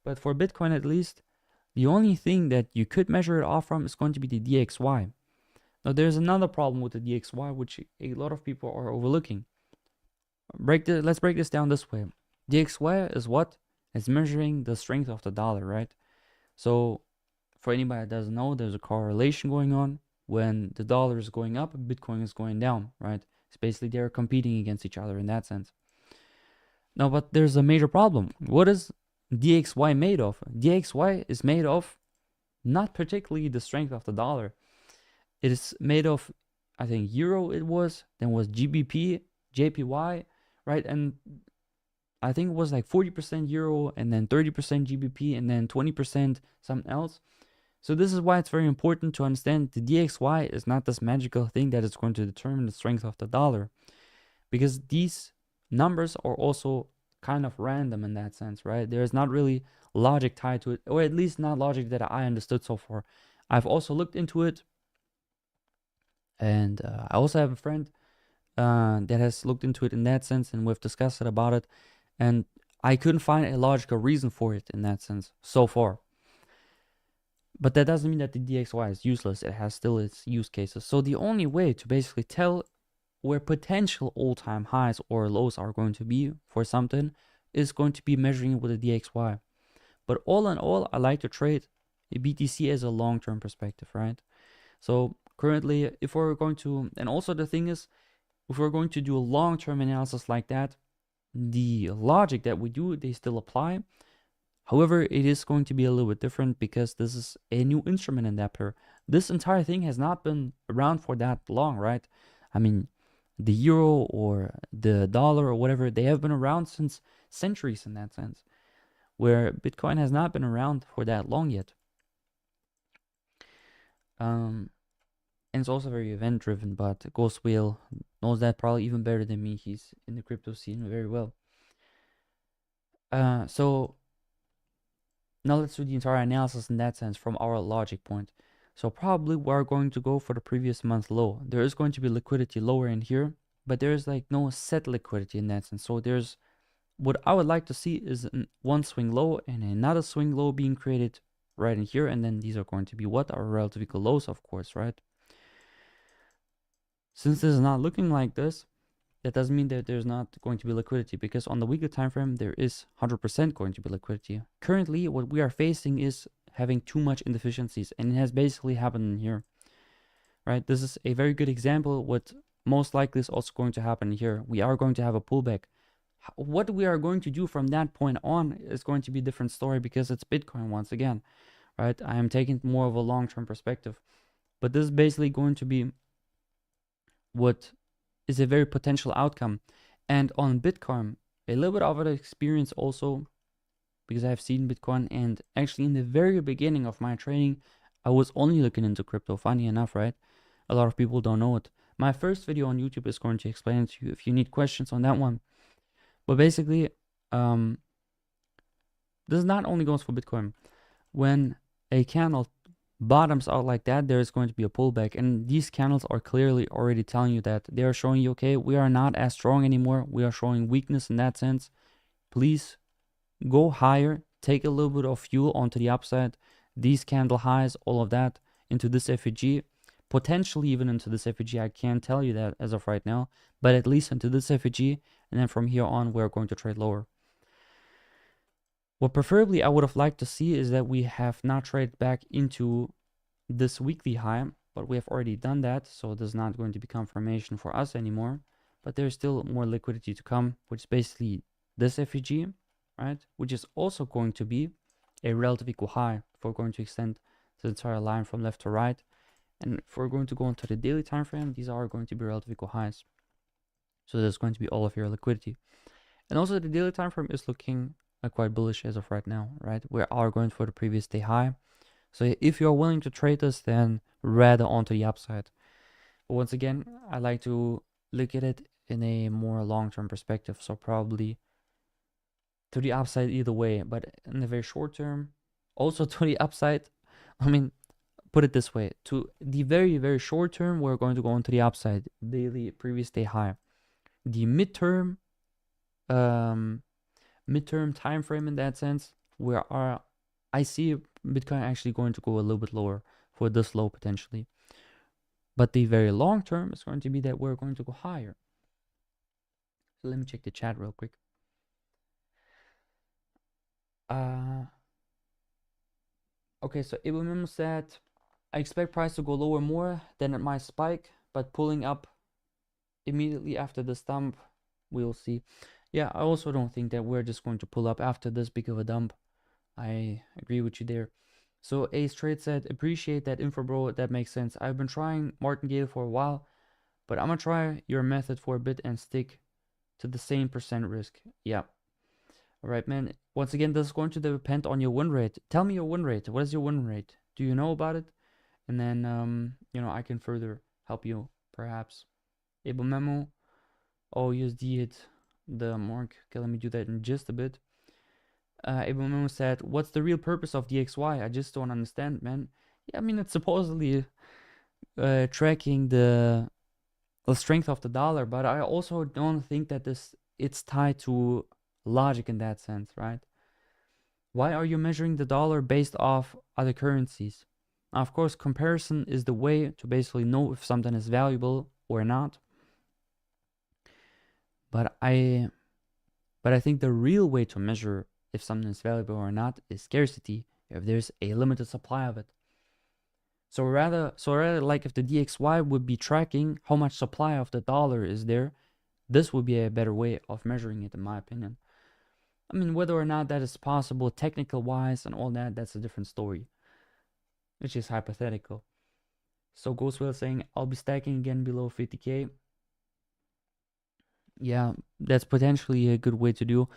but for Bitcoin at least, the only thing that you could measure it off from is going to be the DXY. Now there's another problem with the DXY, which a lot of people are overlooking. Let's break this down this way. DXY is what? It's measuring the strength of the dollar, right? So for anybody that doesn't know, there's a correlation going on. When the dollar is going up, Bitcoin is going down, right? It's basically they're competing against each other in that sense. Now, but there's a major problem. What is DXY made of? DXY is made of not particularly the strength of the dollar. It is made of, I think, Euro it was, then was GBP, JPY, right? And I think it was like 40% Euro and then 30% GBP and then 20% something else. So this is why it's very important to understand the DXY is not this magical thing that is going to determine the strength of the dollar, because these numbers are also kind of random in that sense, right? There is not really logic tied to it, or at least not logic that I understood so far. I've also looked into it, and I also have a friend that has looked into it in that sense, and we've discussed it about it, and I couldn't find a logical reason for it in that sense so far. But that doesn't mean that the DXY is useless. It has still its use cases. So the only way to basically tell where potential all-time highs or lows are going to be for something is going to be measuring it with a DXY. But all in all, I like to trade a BTC as a long-term perspective, right? So currently, if we're going to, and also the thing is, if we're going to do a long-term analysis like that, the logic that we do, they still apply. However, it is going to be a little bit different because this is a new instrument in that pair. This entire thing has not been around for that long, right? I mean, the euro or the dollar or whatever, they have been around since centuries in that sense, where Bitcoin has not been around for that long yet. And it's also very event driven, but Ghost Whale knows that probably even better than me. He's in the crypto scene very well. So now let's do the entire analysis in that sense from our logic point. So probably we're going to go for the previous month low. There is going to be liquidity lower in here, but there is like no set liquidity in that sense. So there's what I would like to see is one swing low and another swing low being created right in here. And then these are going to be what are relative equal lows, of course, right? Since this is not looking like this, that doesn't mean that there's not going to be liquidity, because on the weekly time frame there is 100% going to be liquidity. Currently what we are facing is having too much inefficiencies, and it has basically happened in here, right? This is a very good example. What most likely is also going to happen here. We are going to have a pullback. What we are going to do from that point on is going to be a different story, because it's Bitcoin once again, right? I am taking more of a long-term perspective, but this is basically going to be what is a very potential outcome. And on Bitcoin, a little bit of an experience also, because I've seen Bitcoin, and actually in the very beginning of my trading, I was only looking into crypto, funny enough, right? A lot of people don't know it. My first video on YouTube is going to explain it to you if you need questions on that one. But basically, this not only goes for Bitcoin. When a candle bottoms out like that, there is going to be a pullback, and these candles are clearly already telling you that. They are showing you, okay, we are not as strong anymore, we are showing weakness in that sense. Please go higher, take a little bit of fuel onto the upside, these candle highs, all of that into this FEG, potentially even into this FEG. I can't tell you that as of right now, but at least into this FEG, and then from here on we're going to trade lower. What preferably I would have liked to see is that we have not traded back into this weekly high, but we have already done that, so there's not going to be confirmation for us anymore. But there's still more liquidity to come, which is basically this FEG, right? Which is also going to be a relative equal high if we're going to extend the entire line from left to right. And if we're going to go into the daily time frame, these are going to be relative equal highs. So there's going to be all of your liquidity. And also the daily time frame is looking quite bullish as of right now, right? We are going for the previous day high. So if you're willing to trade this, then rather onto the upside. But once again, I like to look at it in a more long-term perspective. So probably to the upside either way, but in the very short term, also to the upside. I mean, put it this way, to the very, very short term, we're going to go into the upside, daily previous day high. The midterm time frame in that sense, I see Bitcoin actually going to go a little bit lower for this low potentially. But the very long term is going to be that we're going to go higher. So let me check the chat real quick. Okay, so Ibumim said, I expect price to go lower more than it might spike, but pulling up immediately after this dump, we'll see. Yeah, I also don't think that we're just going to pull up after this big of a dump. I agree with you there. So Ace Trade said, appreciate that info, bro. That makes sense. I've been trying Martingale for a while, but I'm gonna try your method for a bit and stick to the same percent risk. Yeah. All right, man. Once again, this is going to depend on your win rate. Tell me your win rate. What is your win rate? Do you know about it? And then, I can further help you, perhaps. Able Memo. Oh, USD hit the mark. Okay, let me do that in just a bit. Able Memo said, what's the real purpose of DXY? I just don't understand, man. Yeah, I mean, it's supposedly tracking the strength of the dollar, but I also don't think that it's tied to logic in that sense, right? Why are you measuring the dollar based off other currencies? Now, of course, comparison is the way to basically know if something is valuable or not. But I think the real way to measure if something is valuable or not is scarcity, if there's a limited supply of it. So rather like if the DXY would be tracking how much supply of the dollar is there, this would be a better way of measuring it, in my opinion. I mean, whether or not that is possible technical wise and all that, that's a different story, which is hypothetical. So Ghostwhale saying, I'll be stacking again below 50k. Yeah, that's potentially a good way to do.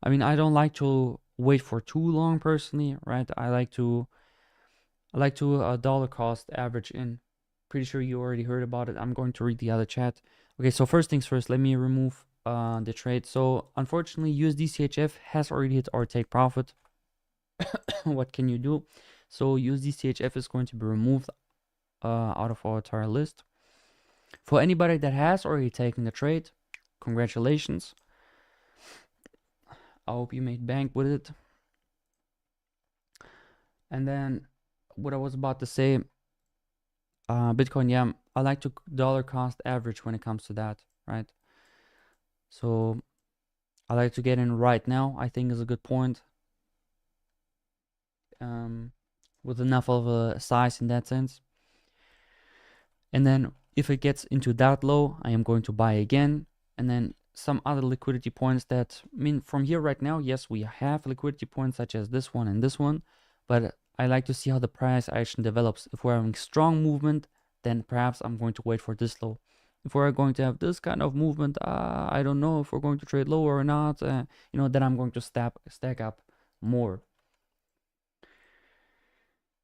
I mean, I don't like to wait for too long personally, right? I like to dollar cost average in. Pretty sure you already heard about it. I'm going to read the other chat. Okay, so first things first, let me remove the trade. So unfortunately, USDCHF has already hit our take profit. What can you do? So USDCHF is going to be removed out of our entire list. For anybody that has already taken the trade, congratulations. I hope you made bank with it. And then what I was about to say, Bitcoin, yeah, I like to dollar cost average when it comes to that, right? So I like to get in right now, I think is a good point. With enough of a size in that sense. And then if it gets into that low, I am going to buy again. And then some other liquidity points that, I mean, from here right now, yes, we have liquidity points such as this one and this one, but I like to see how the price action develops. If we're having strong movement, then perhaps I'm going to wait for this low. If we're going to have this kind of movement, I don't know if we're going to trade lower or not, you know, then I'm going to stack up more.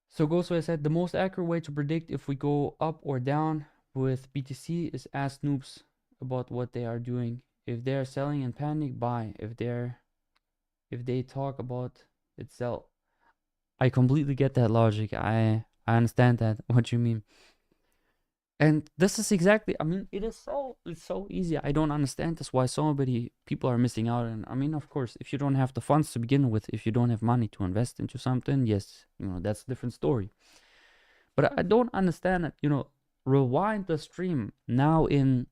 So Ghostway said, the most accurate way to predict if we go up or down with BTC is ask noobs about what they are doing. If they are selling in panic, buy. If they talk about it, sell. I completely get that logic. I understand that, what you mean. And this is exactly, I mean, it's so easy. I don't understand this, why so many people are missing out. And I mean, of course, if you don't have the funds to begin with, if you don't have money to invest into something, yes, you know, that's a different story. But I don't understand it. You know, rewind the stream now in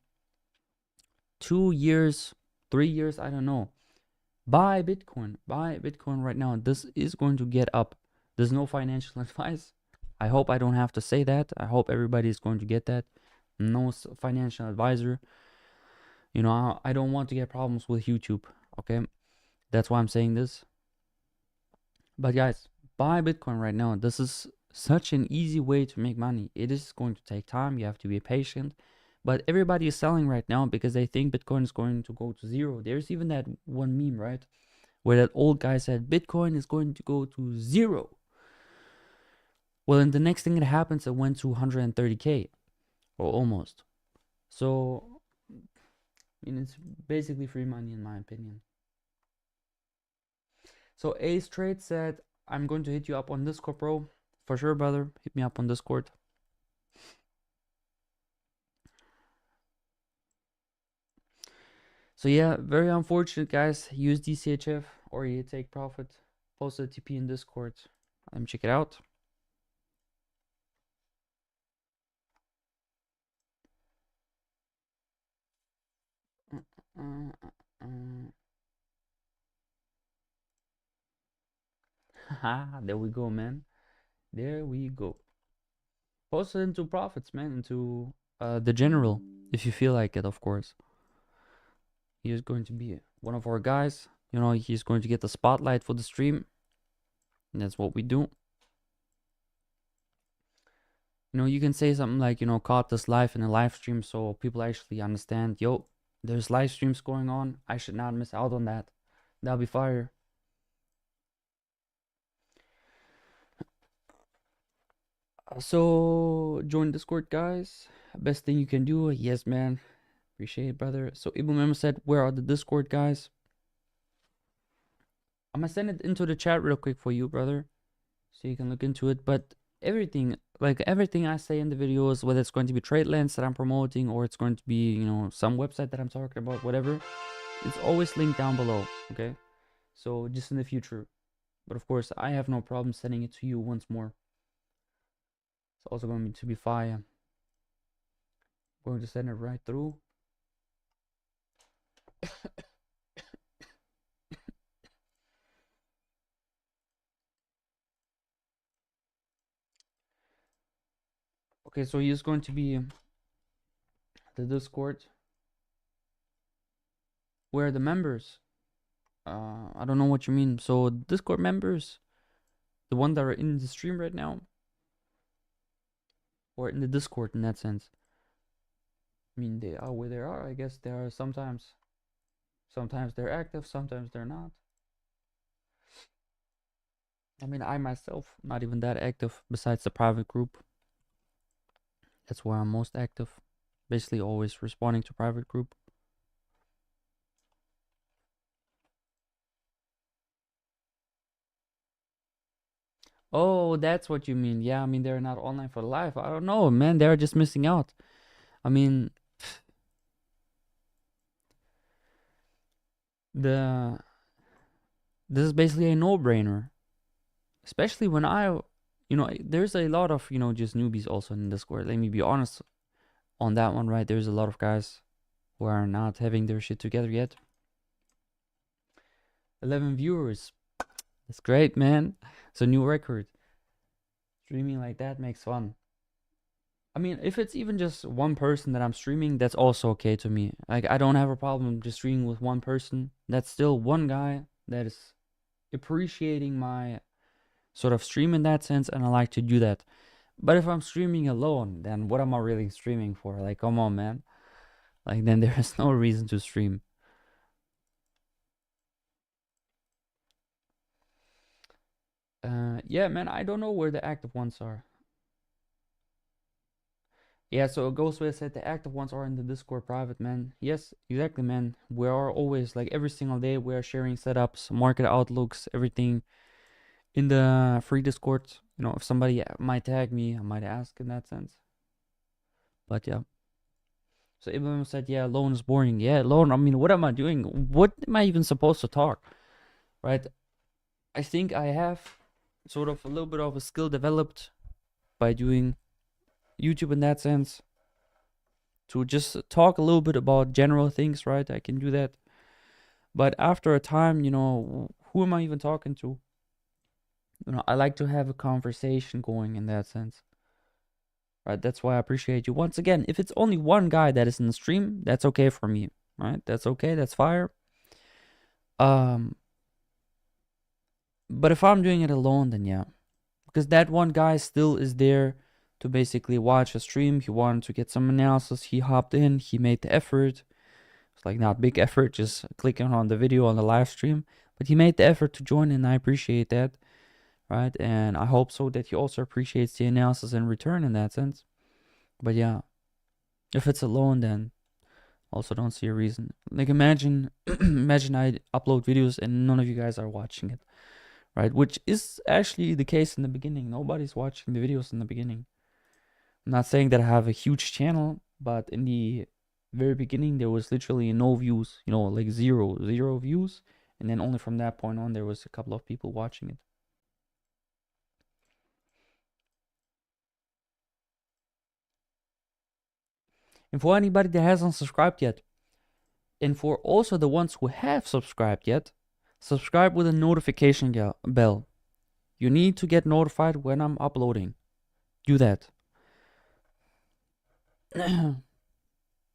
2 years, 3 years, I don't know. Buy Bitcoin right now. This is going to get up. There's no financial advice. I hope I don't have to say that. I hope everybody is going to get that. No financial advisor. You know, I don't want to get problems with YouTube. Okay, that's why I'm saying this. But guys, buy Bitcoin right now. This is such an easy way to make money. It is going to take time. You have to be patient. But everybody is selling right now because they think Bitcoin is going to go to zero. There's even that one meme, right? Where that old guy said Bitcoin is going to go to zero. Well, and the next thing that happens, it went to 130k or almost. So, I mean, it's basically free money in my opinion. So Ace Trade said, I'm going to hit you up on Discord, bro. For sure, brother. Hit me up on Discord. So yeah, very unfortunate, guys. Use DCHF or you take profit. Post a TP in Discord. Let me check it out. There we go, man. There we go. Post it into profits, man. Into the general, if you feel like it, of course. He is going to be one of our guys. You know, he's going to get the spotlight for the stream. And that's what we do. You know, you can say something like, you know, caught this live in a live stream so people actually understand, yo, there's live streams going on. I should not miss out on that. That'll be fire. So join Discord, guys. Best thing you can do. Yes, man. Appreciate it, brother. So Ibu Memo said, where are the Discord guys? I'm gonna send it into the chat real quick for you, brother, so you can look into it. But everything, like everything I say in the videos, whether it's going to be TradeLens that I'm promoting or it's going to be, you know, some website that I'm talking about, whatever, it's always linked down below. Okay, so just in the future. But of course, I have no problem sending it to you once more. It's also going to be fire. Going to send it right through. Okay, so he's going to be the Discord where the members. I don't know what you mean. So Discord members, the one that are in the stream right now, or in the Discord in that sense. I mean, they are where they are. I guess they are sometimes. Sometimes they're active, sometimes they're not. I mean, I myself, not even that active besides the private group. That's where I'm most active. Basically always responding to private group. Oh, that's what you mean. Yeah, I mean, they're not online for life. I don't know, man. They're just missing out. I mean, this is basically a no-brainer. Especially when there's a lot of, just newbies also in Discord. Let me be honest on that one, right? There's a lot of guys who are not having their shit together yet. 11 viewers. That's great, man. It's a new record. Streaming like that makes fun. I mean, if it's even just one person that I'm streaming, that's also okay to me. Like, I don't have a problem just streaming with one person. That's still one guy that is appreciating my sort of stream in that sense, and I like to do that. But if I'm streaming alone, then what am I really streaming for? Like, come on, man. Like, then there is no reason to stream. Yeah, man, I don't know where the active ones are. Yeah, so Ghostway said the active ones are in the Discord private, man. Yes, exactly, man. We are always, like, every single day, we are sharing setups, market outlooks, everything in the free Discord. If somebody might tag me, I might ask in that sense. But yeah. So Ibrahim said, yeah, alone is boring. Yeah, alone, I mean, what am I doing? What am I even supposed to talk? Right? I think I have sort of a little bit of a skill developed by doing YouTube in that sense, to just talk a little bit about general things, right? I can do that. But after a time, who am I even talking to? I like to have a conversation going in that sense. Right? That's why I appreciate you. Once again, if it's only one guy that is in the stream, that's okay for me. Right? That's okay, that's fire. But if I'm doing it alone, then yeah. Because that one guy still is there to basically watch a stream. He wanted to get some analysis. He hopped in. He made the effort. It's like not big effort, just clicking on the video on the live stream. But he made the effort to join, and I appreciate that. Right? And I hope so that he also appreciates the analysis in return in that sense. But yeah, if it's alone, then also don't see a reason. Like, imagine I upload videos and none of you guys are watching it. Right? Which is actually the case in the beginning. Nobody's watching the videos in the beginning. I'm not saying that I have a huge channel, but in the very beginning, there was literally no views, like zero views. And then only from that point on, there was a couple of people watching it. And for anybody that hasn't subscribed yet, and for also the ones who have subscribed yet, subscribe with a notification bell. You need to get notified when I'm uploading. Do that.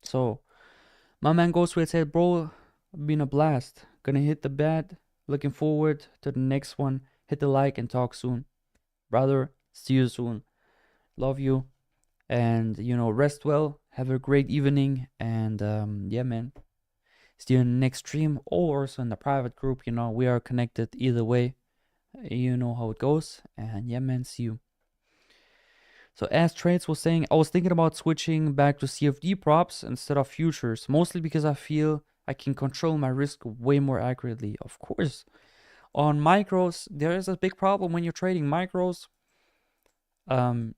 So, my man Ghostway said, bro, been a blast. Gonna hit the bed. Looking forward to the next one. Hit the like and talk soon. Brother, see you soon. Love you. And, rest well. Have a great evening. And, yeah, man. See you in the next stream or also in the private group. We are connected either way. You know how it goes. And, yeah, man, see you. So as Trades was saying, I was thinking about switching back to CFD props instead of futures, mostly because I feel I can control my risk way more accurately. Of course, on micros, there is a big problem when you're trading micros. Well,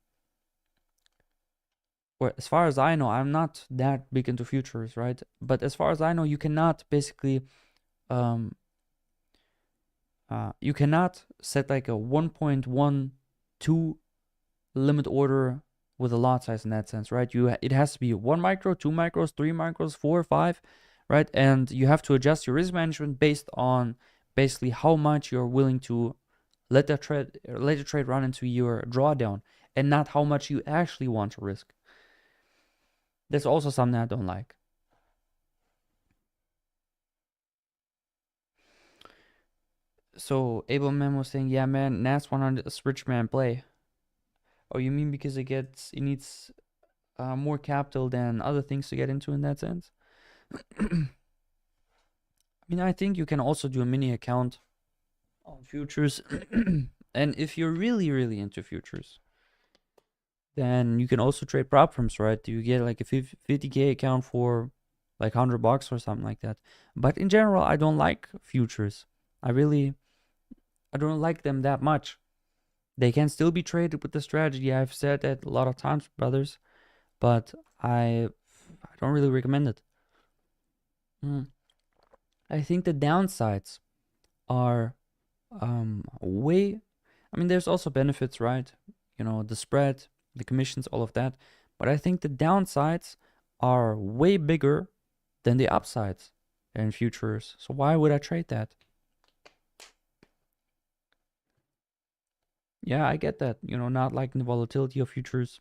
as far as I know, I'm not that big into futures, right? But as far as I know, you cannot basically, you cannot set like a 1.12 limit order with a lot size in that sense, right? It has to be 1 micro, 2 micros, 3 micros, 4, 5, right? And you have to adjust your risk management based on basically how much you're willing to let the trade run into your drawdown, and not how much you actually want to risk. That's also something I don't like. So Abelman was saying, yeah, man, NAS 100 is rich man play. Oh, you mean because it needs more capital than other things to get into in that sense? I mean, I think you can also do a mini account on futures. And if you're really, really into futures, then you can also trade prop firms, right? You get like a 50K account for like $100 or something like that. But in general, I don't like futures. I don't like them that much. They can still be traded with the strategy. I've said that a lot of times, brothers, but I don't really recommend it. I think the downsides are way. I mean, there's also benefits, right? You know, the spread, the commissions, all of that. But I think the downsides are way bigger than the upsides in futures. So why would I trade that? Yeah, I get that. You know, not liking the volatility of futures.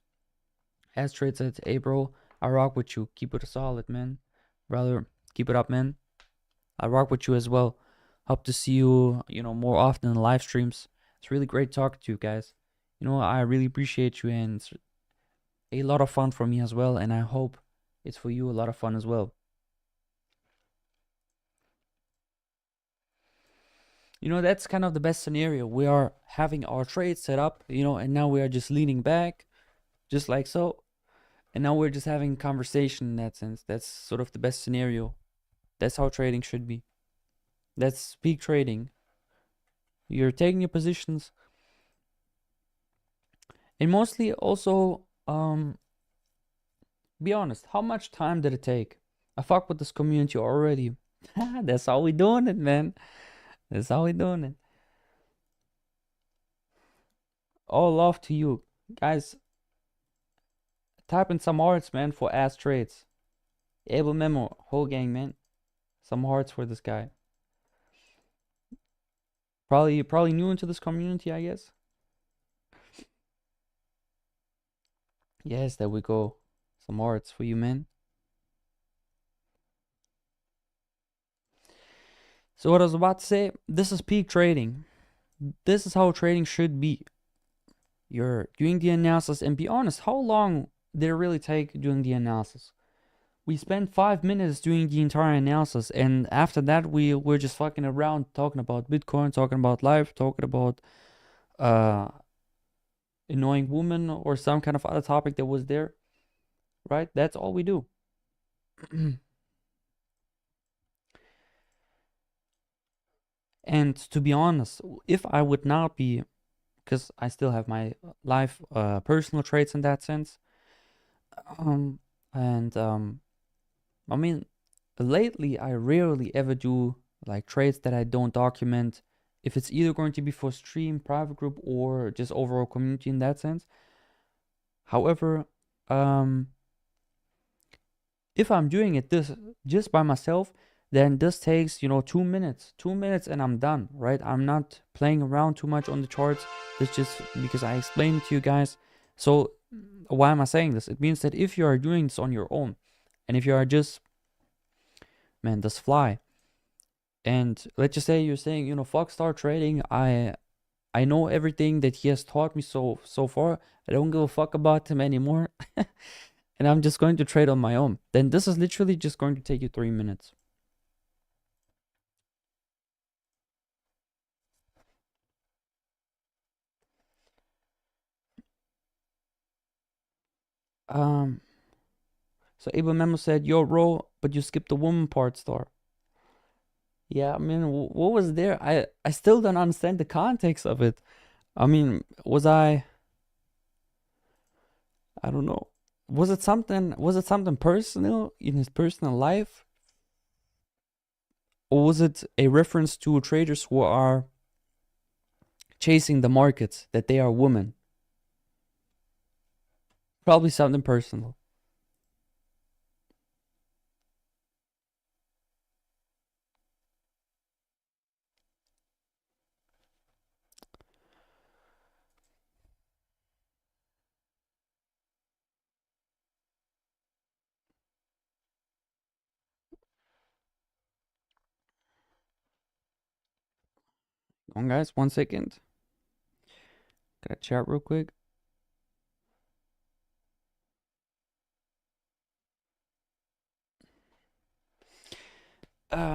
As trade said, hey bro, I rock with you. Keep it solid, man. Brother, keep it up, man. I rock with you as well. Hope to see you, more often in live streams. It's really great talking to you guys. I really appreciate you, and it's a lot of fun for me as well, and I hope it's for you a lot of fun as well. That's kind of the best scenario. We are having our trade set up, and now we are just leaning back, just like so. And now we're just having conversation in that sense. That's sort of the best scenario. That's how trading should be. That's peak trading. You're taking your positions. And mostly also, be honest, how much time did it take? I fuck with this community already. That's how we doing it, man. That's how we doing it. All love to you. Guys, type in some hearts, man, for ass trades. Able Memo, whole gang, man. Some hearts for this guy. Probably new into this community, I guess. Yes, there we go. Some hearts for you, man. So what I was about to say, this is peak trading. This is how trading should be. You're doing the analysis, and be honest, how long did it really take doing the analysis? We spent 5 minutes doing the entire analysis, and after that we were just fucking around talking about Bitcoin, talking about life, talking about annoying woman or some kind of other topic that was there, right? That's all we do. And to be honest, if I would not be, because I still have my life personal traits in that sense, I mean, lately I rarely ever do like trades that I don't document. If it's either going to be for stream, private group, or just overall community in that sense. However, if I'm doing it this just by myself, then this takes 2 minutes, and I'm done, right? I'm not playing around too much on the charts. This just because I explained it to you guys. So why am I saying this? It means that if you are doing this on your own, and if you are just, man, just fly, and let's just say you're saying, fuck start trading, I know everything that he has taught me so far, I don't give a fuck about him anymore, and I'm just going to trade on my own, then this is literally just going to take you 3 minutes. So Abel Memo said, yo, bro, but you skipped the woman part, star. Yeah, I mean, what was there? I still don't understand the context of it. I mean, I don't know. Was it something personal in his personal life? Or was it a reference to traders who are chasing the markets, that they are women? Probably something personal. Come on, guys, 1 second. Gotta chat real quick.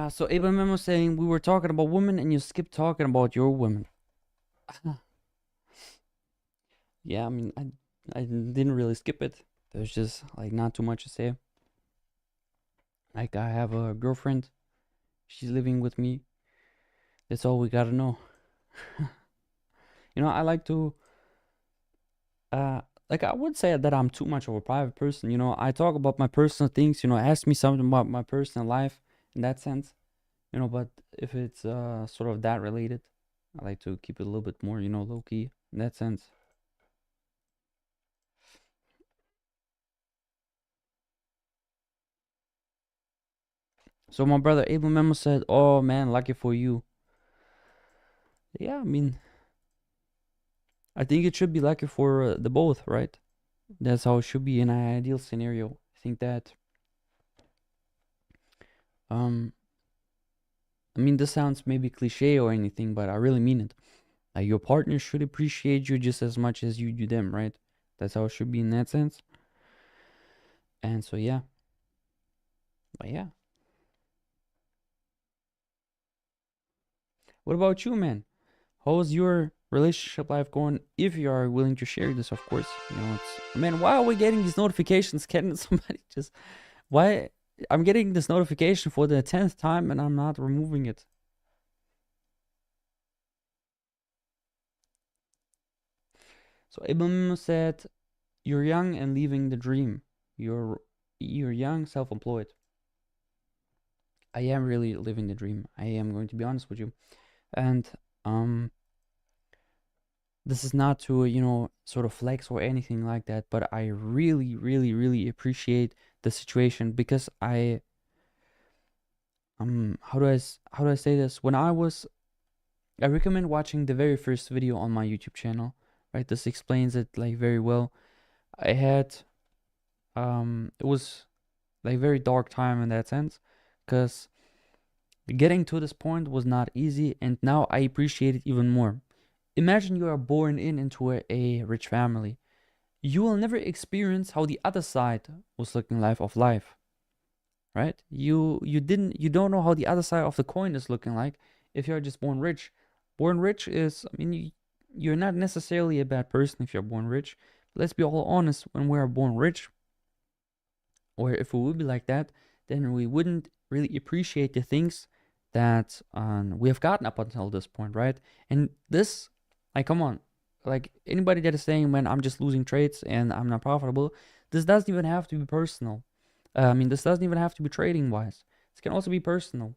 So Abraham was saying we were talking about women and you skipped talking about your women. Yeah, I mean, I didn't really skip it. There's just like not too much to say. Like I have a girlfriend. She's living with me. That's all we gotta know. You know, I like to like I would say that I'm too much of a private person. You know, I talk about my personal things. You know, ask me something about my personal life in that sense. You know, but if it's sort of that related, I like to keep it a little bit more, you know, low key in that sense. So my brother Abel Memo said, "Oh man, lucky for you." Yeah, I mean, I think it should be lucky for the both, right? That's how it should be in an ideal scenario. I think that um I mean, this sounds maybe cliche or anything, but I really mean it. Like your partner should appreciate you just as much as you do them, right? That's how it should be in that sense. And so yeah. But yeah. What about you, man? How's your relationship life going? If you are willing to share this, of course. You know, it's man, why are we getting these notifications? Can somebody just why I'm getting this notification for the 10th time and I'm not removing it. So Ibn said, "You're young and leaving the dream. You're young, self-employed." I am really living the dream. I am going to be honest with you, and um, this is not to sort of flex or anything like that, but I really, really, really appreciate the situation because how do I say this? I recommend watching the very first video on my YouTube channel. Right, this explains it like very well. I had it was like very dark time in that sense because getting to this point was not easy, and now I appreciate it even more. Imagine you are born into a rich family. You will never experience how the other side was looking of life, right? You don't know how the other side of the coin is looking like if you're just born rich. Born rich is, I mean, you're not necessarily a bad person if you're born rich. But let's be all honest, when we are born rich, or if we would be like that, then we wouldn't really appreciate the things that we have gotten up until this point, right? And this, like, come on, like anybody that is saying, "Man, I'm just losing trades and I'm not profitable," this doesn't even have to be personal. I mean, this doesn't even have to be trading wise. This can also be personal.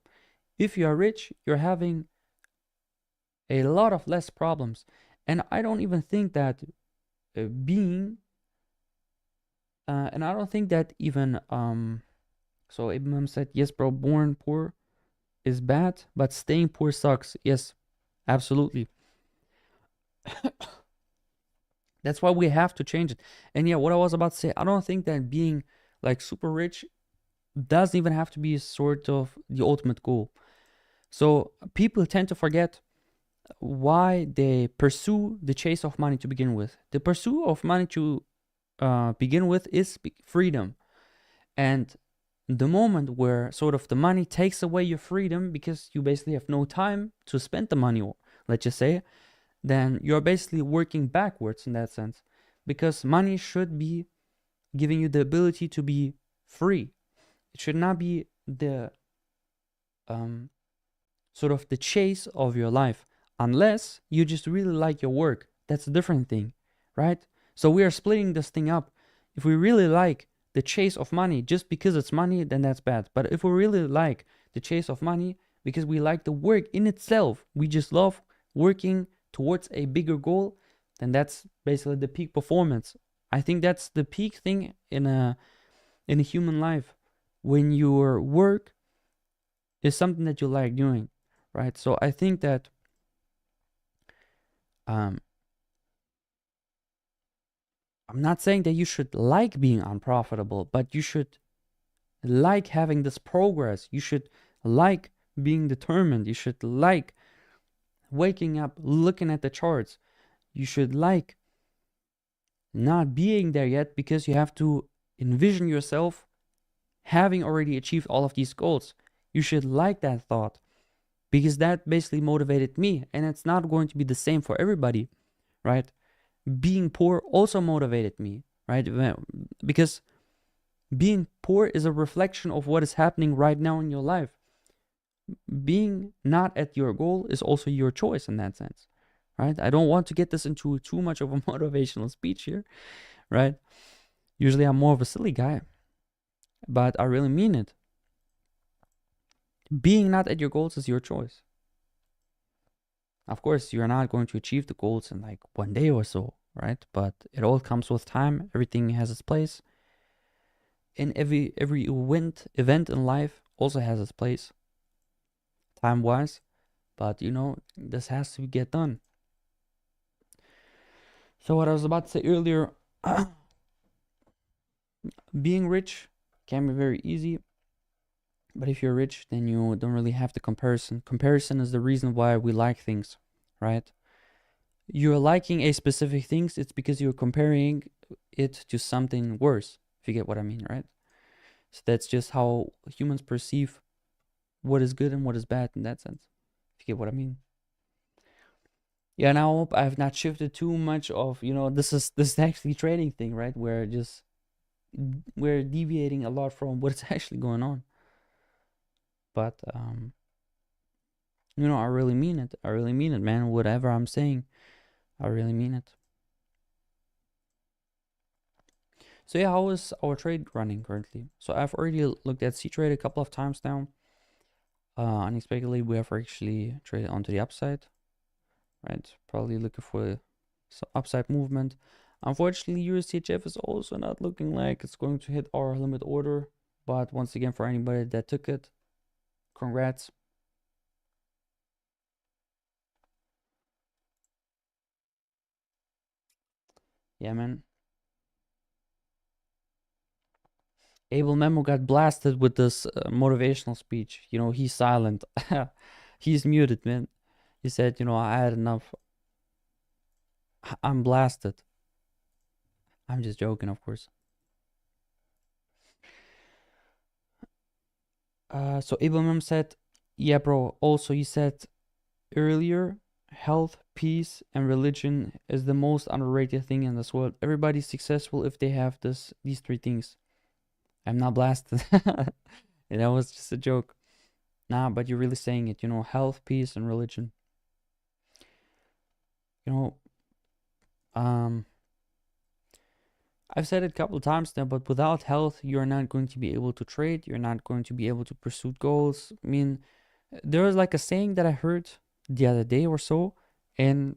If you are rich, you're having a lot of less problems, and I don't even think that being, and I don't think that even So Ibn said, "Yes, bro, born poor is bad, but staying poor sucks." Yes, absolutely. That's why we have to change it. And yeah, what I was about to say, I don't think that being like super rich doesn't even have to be sort of the ultimate goal. So people tend to forget why they pursue the chase of money to begin with. The pursuit of money to begin with is freedom. And the moment where sort of the money takes away your freedom because you basically have no time to spend the money, let's just say, then you're basically working backwards in that sense. Because money should be giving you the ability to be free. It should not be the sort of the chase of your life, unless you just really like your work. That's a different thing, right? So we are splitting this thing up. If we really like the chase of money just because it's money, then that's bad. But if we really like the chase of money because we like the work in itself, we just love working towards a bigger goal, then that's basically the peak performance. I think that's the peak thing in a human life, when your work is something that you like doing, right? So I think that I'm not saying that you should like being unprofitable, but you should like having this progress. You should like being determined. You should like waking up, looking at the charts. You should like not being there yet, because you have to envision yourself having already achieved all of these goals. You should like that thought, because that basically motivated me, and it's not going to be the same for everybody, right? Being poor also motivated me, right? Because being poor is a reflection of what is happening right now in your life. Being not at your goal is also your choice in that sense, right? I don't want to get this into too much of a motivational speech here, right? Usually I'm more of a silly guy, but I really mean it. Being not at your goals is your choice. Of course, you're not going to achieve the goals in like one day or so, right? But it all comes with time. Everything has its place. And every event in life also has its place, time-wise. But this has to get done. So what I was about to say earlier, being rich can be very easy. But if you're rich, then you don't really have the comparison. Comparison is the reason why we like things, right? You're liking a specific things, it's because you're comparing it to something worse, if you get what I mean, right? So that's just how humans perceive what is good and what is bad in that sense, if you get what I mean. Yeah, and I hope I've not shifted too much of, this is actually trading thing, right? We're deviating a lot from what's actually going on. But I really mean it. I really mean it, man. Whatever I'm saying, I really mean it. So yeah, how is our trade running currently? So I've already looked at C-Trade a couple of times now. Unexpectedly, we have actually traded onto the upside, right? Probably looking for some upside movement. Unfortunately, USDHF is also not looking like it's going to hit our limit order. But once again, for anybody that took it, congrats. Yeah, man. Abel Memo got blasted with this motivational speech. He's silent. He's muted, man. He said, I had enough. I'm blasted. I'm just joking, of course. So Abel Memo said, yeah, bro. Also, you said earlier, health, peace, and religion is the most underrated thing in this world. Everybody's successful if they have these three things. I'm not blasted. That was just a joke. Nah, but you're really saying it, health, peace, and religion. Um, I've said it a couple of times now, but without health, you're not going to be able to trade. You're not going to be able to pursue goals. I mean, there was like a saying that I heard the other day or so, and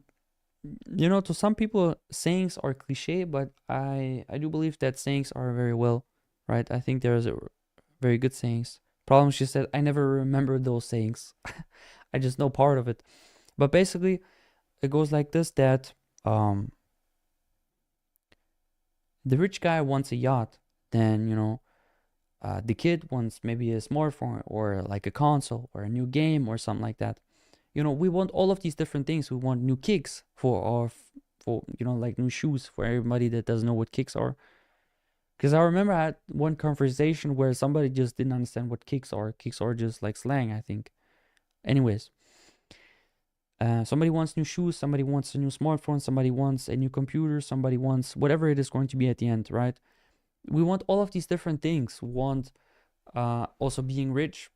to some people, sayings are cliche, but I do believe that sayings are very well, right? I think there's a very good sayings. Problem, she said, I never remember those sayings. I just know part of it. But basically, it goes like this, that the rich guy wants a yacht, then the kid wants maybe a smartphone or like a console or a new game or something like that. We want all of these different things. We want new kicks for like new shoes for everybody that doesn't know what kicks are. Because I remember I had one conversation where somebody just didn't understand what kicks are. Kicks are just like slang, I think. Anyways, somebody wants new shoes, somebody wants a new smartphone, somebody wants a new computer, somebody wants whatever it is going to be at the end, right? We want all of these different things. We want also being rich.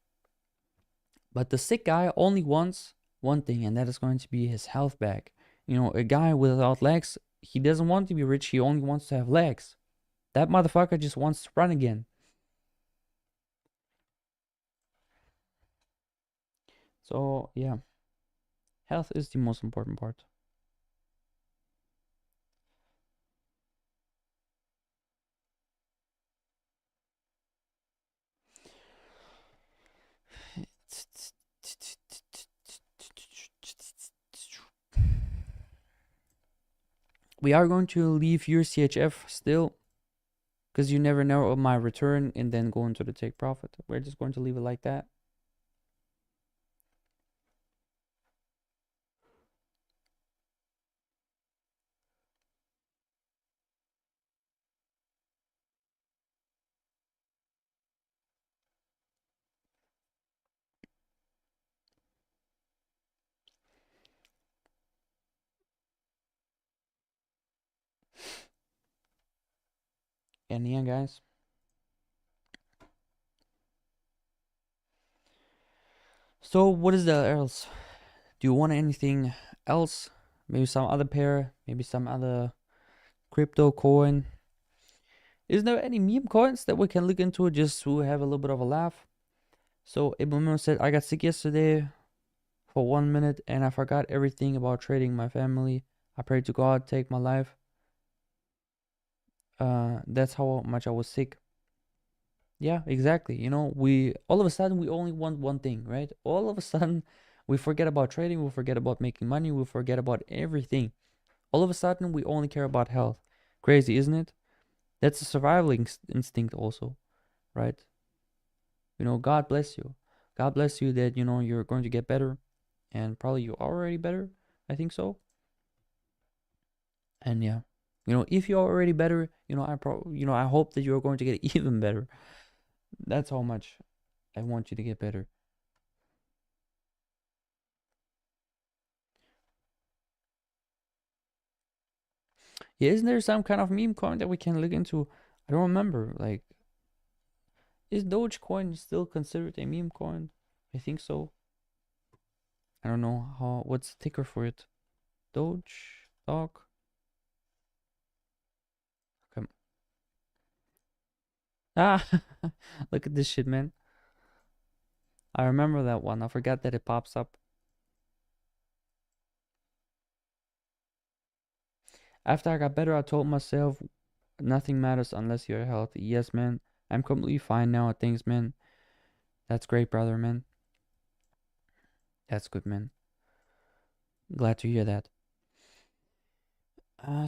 But the sick guy only wants one thing, and that is going to be his health back. A guy without legs, he doesn't want to be rich, he only wants to have legs. That motherfucker just wants to run again. So, yeah. Health is the most important part. We are going to leave your CHF still, because you never know of my return and then go into the take profit. We're just going to leave it like that. And yeah, guys. So what is the else? Do you want anything else? Maybe some other pair, maybe some other crypto coin. Is there any meme coins that we can look into just to have a little bit of a laugh? So Ibn said, I got sick yesterday for 1 minute and I forgot everything about trading my family. I prayed to God, take my life. That's how much I was sick. Yeah, exactly. You know, we all of a sudden we only want one thing, right? All of a sudden we forget about trading, we forget about making money, we forget about everything. All of a sudden we only care about health. Crazy, isn't it? That's a survival instinct also, right? You know, God bless you. God bless you that, you know, you're going to get better, and probably you're already better. I think so. And yeah, you know, if you're already better, you know, I hope that you're going to get even better. That's how much I want you to get better. Yeah, isn't there some kind of meme coin that we can look into? I don't remember. Like, is Dogecoin still considered a meme coin? I think so. I don't know what's the ticker for it. Doge, Dog. Come. Ah, look at this shit, man. I remember that one. I forgot that it pops up. After I got better, I told myself nothing matters unless you're healthy. Yes, man. I'm completely fine now. Thanks, man. That's great, brother, man. That's good, man. Glad to hear that.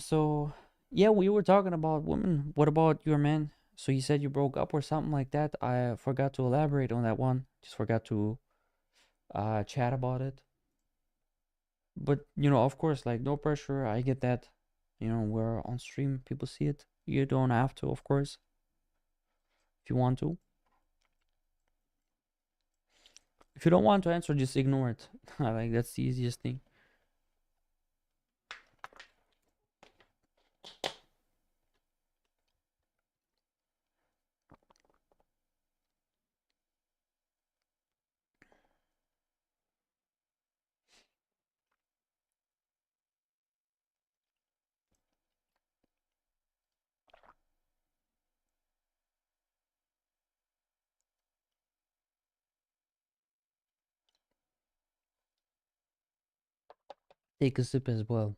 So yeah, we were talking about women. What about your man? So you said you broke up or something like that. I forgot to elaborate on that one. Just forgot to chat about it. But you know, of course, like no pressure. I get that. You know, we're on stream. People see it. You don't have to, of course, if you want to. If you don't want to answer, just ignore it. Like that's the easiest thing. Take a sip as well.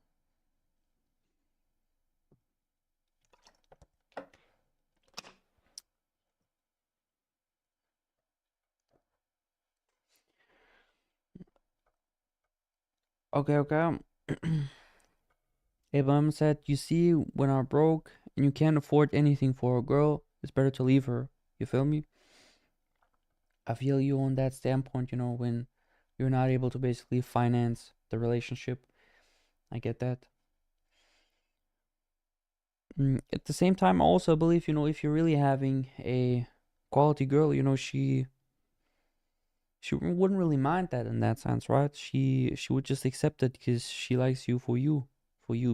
Okay, okay. Abraham said, "You see, when I'm broke and you can't afford anything for a girl, it's better to leave her. You feel me? I feel you on that standpoint, you know, when you're not able to basically finance the relationship. I get that. At the same time, I also believe, you know, if you're really having a quality girl, you know, she wouldn't really mind that in that sense, right? She would just accept it because she likes you, for you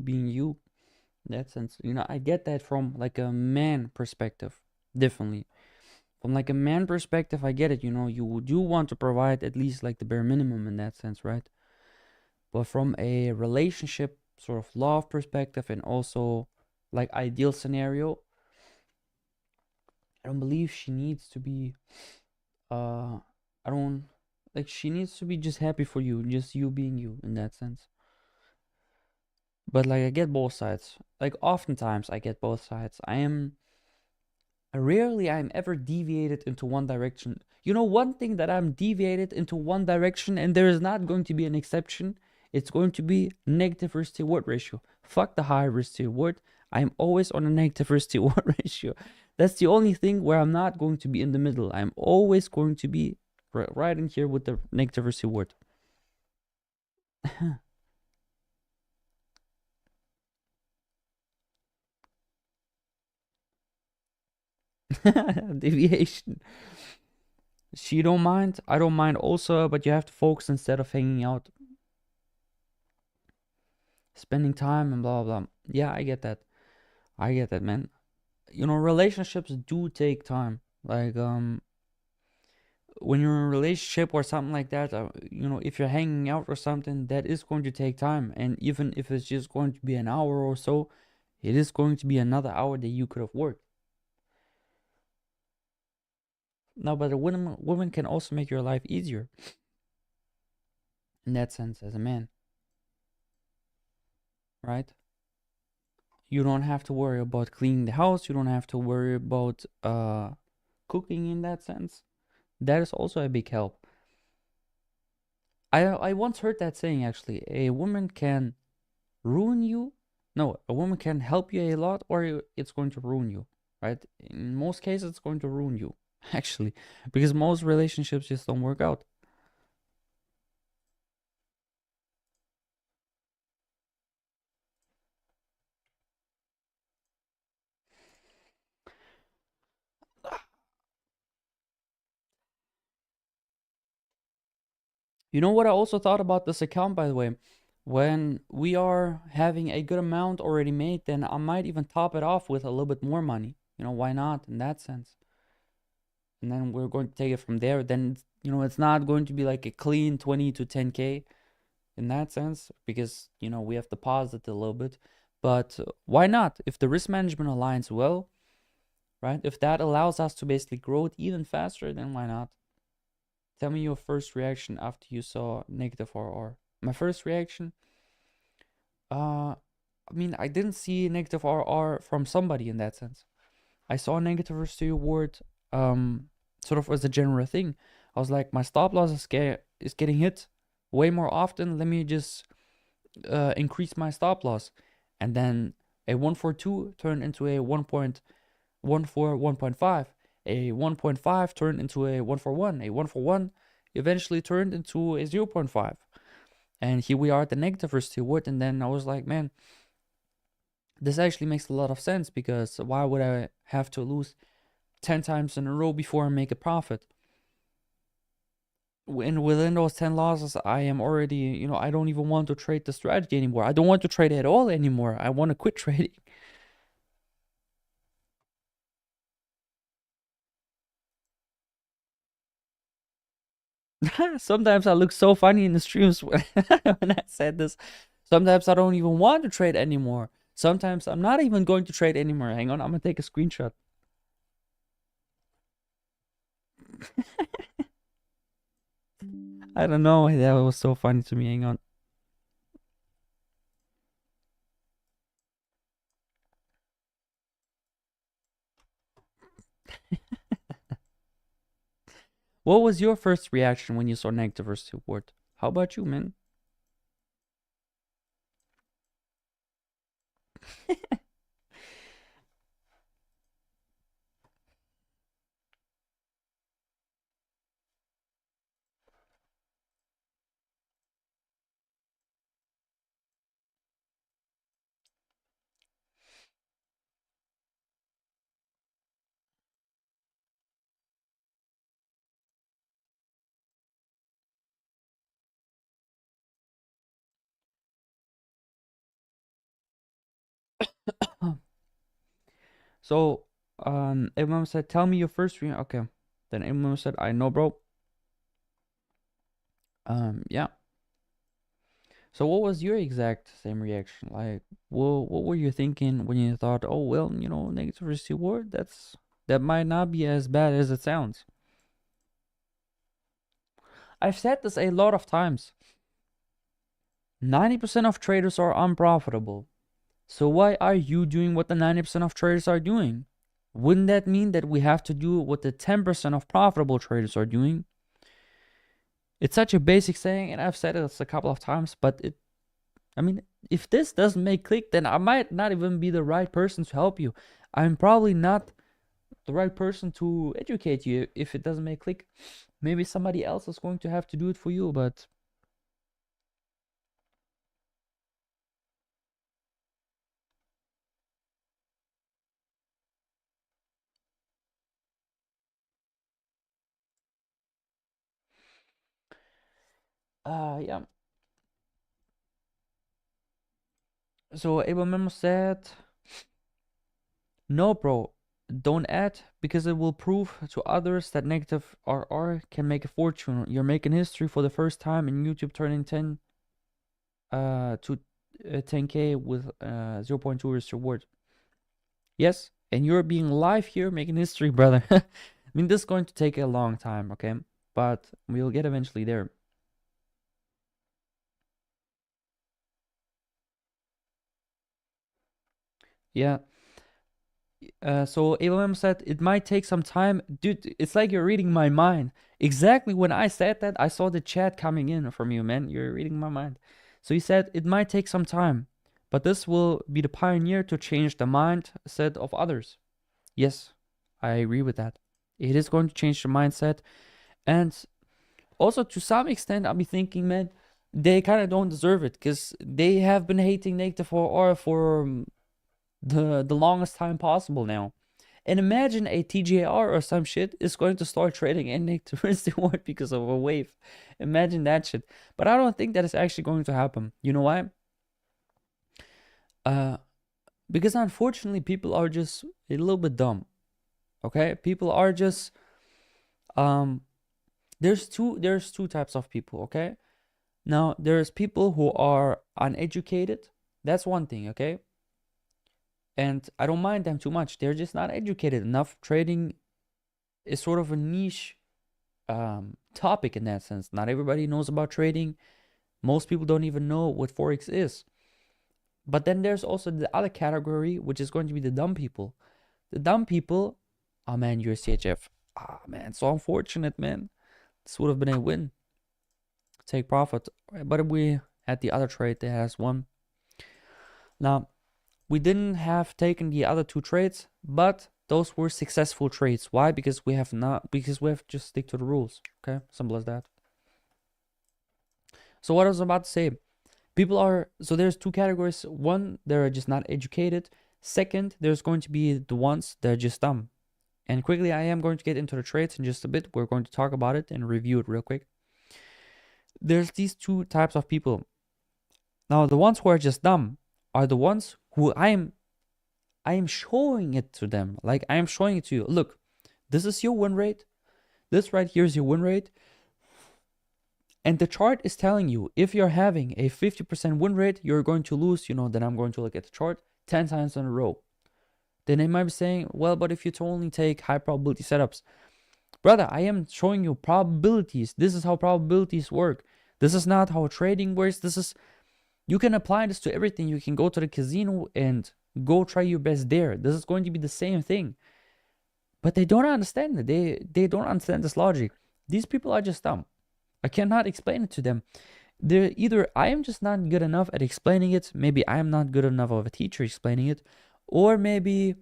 being you. In that sense, you know, I get that from like a man perspective, definitely. From like a man perspective, I get it. You know, you do want to provide at least like the bare minimum in that sense, right? But from a relationship sort of love perspective and also like ideal scenario, I don't believe she needs to be I don't like she needs to be just happy for you, just you being you in that sense. But like I get both sides. Like oftentimes I get both sides. Rarely I'm ever deviated into one direction. You know, one thing that I'm deviated into one direction and there is not going to be an exception it's going to be negative risk to reward ratio. Fuck the high risk to reward. I'm always on a negative risk to reward ratio. That's the only thing where I'm not going to be in the middle. I'm always going to be right in here with the negative risk to reward. Deviation. She don't mind. I don't mind also, but you have to focus instead of hanging out. Spending time and blah, blah, blah. Yeah, I get that. I get that, man. You know, relationships do take time. Like, when you're in a relationship or something like that, you know, if you're hanging out or something, that is going to take time. And even if it's just going to be an hour or so, it is going to be another hour that you could have worked. No, but a woman can also make your life easier. In that sense, as a man. Right? You don't have to worry about cleaning the house. You don't have to worry about cooking in that sense. That is also a big help. I once heard that saying, actually. A woman can ruin you. No, a woman can help you a lot, or it's going to ruin you, right? In most cases, it's going to ruin you, actually, because most relationships just don't work out. You know what I also thought about this account, by the way? When we are having a good amount already made, then I might even top it off with a little bit more money. You know, why not in that sense? And then we're going to take it from there. Then, you know, it's not going to be like a clean 20 to 10K in that sense, because, you know, we have to pause it a little bit. But why not? If the risk management aligns well, right? If that allows us to basically grow it even faster, then why not? Tell me your first reaction after you saw negative RR. My first reaction, I mean, I didn't see negative RR from somebody in that sense. I saw negative risk to reward, sort of as a general thing. I was like, my stop loss is getting hit way more often. Let me just increase my stop loss. And then a 142 turned into a 1.14, 1.5. A 1.5 turned into a 141. A 141 eventually turned into a 0.5. And here we are at the negative risk to reward. And then I was like, man, this actually makes a lot of sense, because why would I have to lose 10 times in a row before I make a profit? And within those 10 losses, I am already, you know, I don't even want to trade the strategy anymore. I don't want to trade at all anymore. I want to quit trading. Sometimes I look so funny in the streams when I said this. Sometimes I don't even want to trade anymore. Sometimes I'm not even going to trade anymore. Hang on, I'm gonna take a screenshot. I don't know. That was so funny to me. Hang on. What was your first reaction when you saw negative risk reward? How about you, man? So, Imam said, "Tell me your first reaction." Okay, then Imam said, "I know, bro." Yeah. So, what was your exact same reaction? Like, what were you thinking when you thought, "Oh well, you know, negative risk reward. That might not be as bad as it sounds." I've said this a lot of times. 90% of traders are unprofitable. So why are you doing what the 90% of traders are doing? Wouldn't that mean that we have to do what the 10% of profitable traders are doing? It's such a basic saying, and I've said it a couple of times, but I mean, if this doesn't make click, then I might not even be the right person to help you. I'm probably not the right person to educate you if it doesn't make click. Maybe somebody else is going to have to do it for you, but yeah. So Abel Memo said, no, bro, don't add because it will prove to others that negative RR can make a fortune. You're making history for the first time in YouTube, turning 10 to 10K with 0.2 risk reward. Yes, and you're being live here making history, brother. I mean, this is going to take a long time, okay? But we'll get eventually there. Yeah. So ALM said it might take some time. Dude, it's like you're reading my mind. Exactly when I said that, I saw the chat coming in from you, man. You're reading my mind. So he said it might take some time, but this will be the pioneer to change the mindset of others. Yes, I agree with that. It is going to change the mindset. And also, to some extent, I'll be thinking, man, they kind of don't deserve it because they have been hating Negative 4R for the longest time possible now. And imagine a TJR or some shit is going to start trading in Negative Reward because of a wave. Imagine that shit. But I don't think that is actually going to happen. You know why? Because unfortunately, people are just a little bit dumb. Okay, people are just there's two types of people. Okay, now there's people who are uneducated. That's one thing. Okay, and I don't mind them too much. They're just not educated enough. Trading is sort of a niche topic in that sense. Not everybody knows about trading. Most people don't even know what Forex is. But then there's also the other category, which is going to be the dumb people. The dumb people, oh man, you're a CHF. Ah man, so unfortunate, man. This would have been a win. Take profit. But we had the other trade that has won. Now, we didn't have taken the other two trades, but those were successful trades. Why? Because we have just stick to the rules. Okay, simple as that. So what I was about to say, so there's two categories. One, they're just not educated. Second, there's going to be the ones that are just dumb. And quickly, I am going to get into the trades in just a bit. We're going to talk about it and review it real quick. There's these two types of people. Now, the ones who are just dumb are the ones who I am showing it to them. Like, I am showing it to you. Look, this is your win rate. This right here is your win rate. And the chart is telling you if you're having a 50% win rate, you're going to lose, then I'm going to look at the chart 10 times in a row. Then they might be saying, well, but if you only take high probability setups. Brother, I am showing you probabilities. This is how probabilities work. This is not how trading works. You can apply this to everything. You can go to the casino and go try your best there. This is going to be the same thing. But they don't understand it. They don't understand this logic. These people are just dumb. I cannot explain it to them. They're either I am just not good enough at explaining it, maybe I am not good enough of a teacher explaining it, or maybe,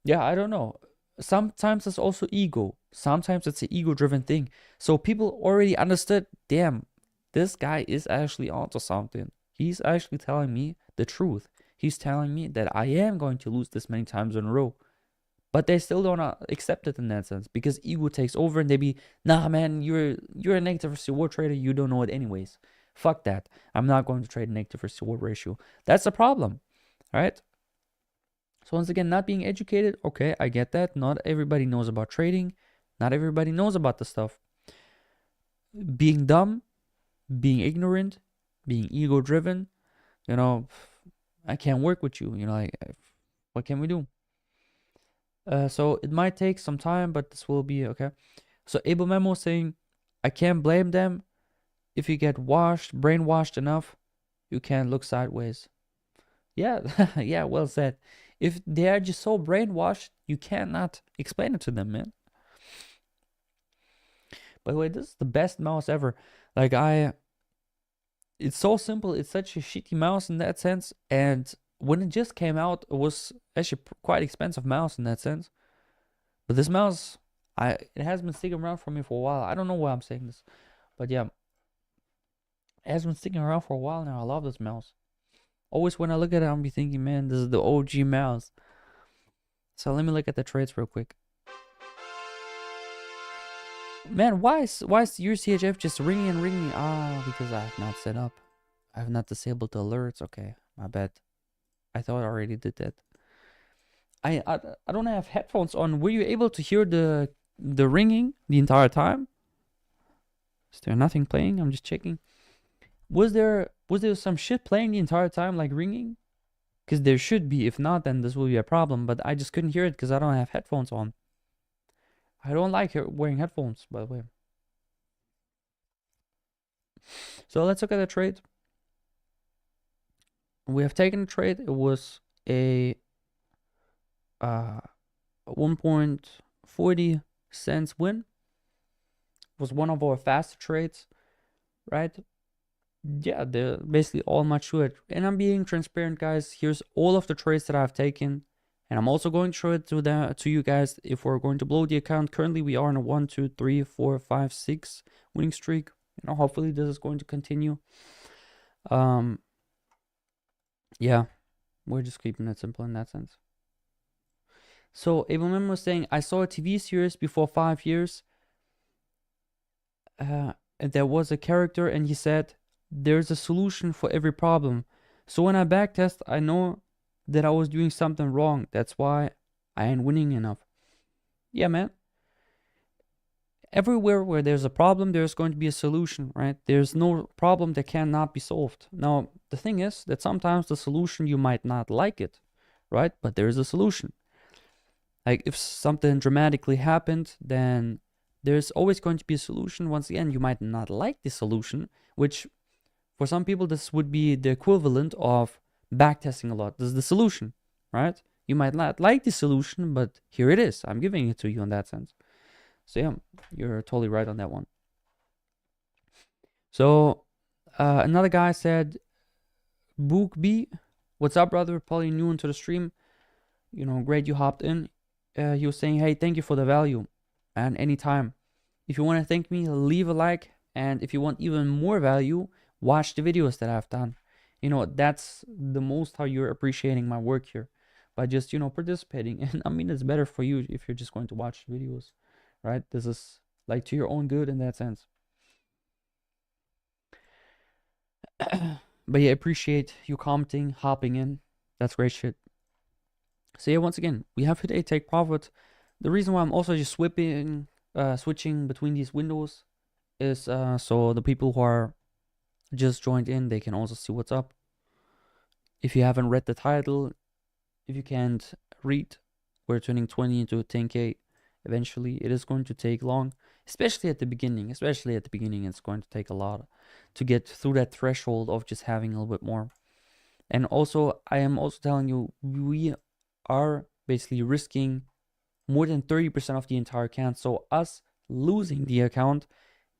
yeah, I don't know. Sometimes it's also ego. Sometimes it's an ego-driven thing. So people already understood, damn, this guy is actually onto something. He's actually telling me the truth. He's telling me that I am going to lose this many times in a row. But they still don't accept it in that sense because ego takes over and they be, nah, man, you're a negative reward trader. You don't know it anyways. Fuck that. I'm not going to trade a negative reward ratio. That's the problem, right? So once again, not being educated. Okay, I get that. Not everybody knows about trading. Not everybody knows about the stuff. Being dumb, being ignorant, being ego driven. I can't work with you. Like, what can we do? So it might take some time, but this will be okay. So Abel Memo saying, I can't blame them. If you get brainwashed enough, you can look sideways. Yeah, yeah, well said. If they are just so brainwashed, you cannot explain it to them, man. By the way, this is the best mouse ever. Like, it's so simple. It's such a shitty mouse in that sense. And when it just came out, it was actually quite expensive mouse in that sense. But this mouse, it has been sticking around for me for a while. I don't know why I'm saying this, but yeah, it has been sticking around for a while now. I love this mouse. Always when I look at it, I'll be thinking, man, this is the OG mouse. So let me look at the traits real quick. Man, why is your CHF just ringing and ringing? Ah, because I have not set up. I have not disabled the alerts. Okay, my bad. I thought I already did that. I don't have headphones on. Were you able to hear the ringing the entire time? Is there nothing playing? I'm just checking. Was there some shit playing the entire time, like ringing? Because there should be. If not, then this will be a problem. But I just couldn't hear it because I don't have headphones on. I don't like wearing headphones, by the way. So let's look at the trade. We have taken a trade. It was a 1.40 cents win. It was one of our faster trades, right? Yeah, they're basically all matured. And I'm being transparent, guys. Here's all of the trades that I've taken. And I'm also going to show it to you guys if we're going to blow the account. Currently, we are on a 1, 2, 3, 4, 5, 6 winning streak. You know, hopefully this is going to continue. Yeah, we're just keeping it simple in that sense. So Abelman was saying, I saw a TV series before 5 years. There was a character and he said, there's a solution for every problem. So when I backtest, I know that I was doing something wrong. That's why I ain't winning enough. Yeah, man. Everywhere where there's a problem, there's going to be a solution, right? There's no problem that cannot be solved. Now, the thing is that sometimes the solution, you might not like it, right? But there is a solution. Like if something dramatically happened, then there's always going to be a solution. Once again, you might not like the solution, which for some people, this would be the equivalent of backtesting a lot. This is the solution, right? You might not like the solution, but here it is. I'm giving it to you in that sense. So yeah, you're totally right on that one. So another guy said, Book B, what's up, brother? Probably new into the stream. You know, great you hopped in. He was saying, hey, thank you for the value. And anytime. If you want to thank me, leave a like. And if you want even more value, watch the videos that I've done. You know, that's the most how you're appreciating my work here. By just, you know, participating. And I mean, it's better for you if you're just going to watch the videos. Right? This is like to your own good in that sense. But yeah, appreciate you commenting, hopping in. That's great shit. So yeah, once again, we have hit a take profit. The reason why I'm also just switching between these windows is so the people who are just joined in, they can also see what's up. If you haven't read the title, if you can't read, we're turning 20 into 10K. Eventually, it is going to take long, especially at the beginning. Especially at the beginning, it's going to take a lot to get through that threshold of just having a little bit more. And also, I am also telling you, we are basically risking more than 30% of the entire account. So us losing the account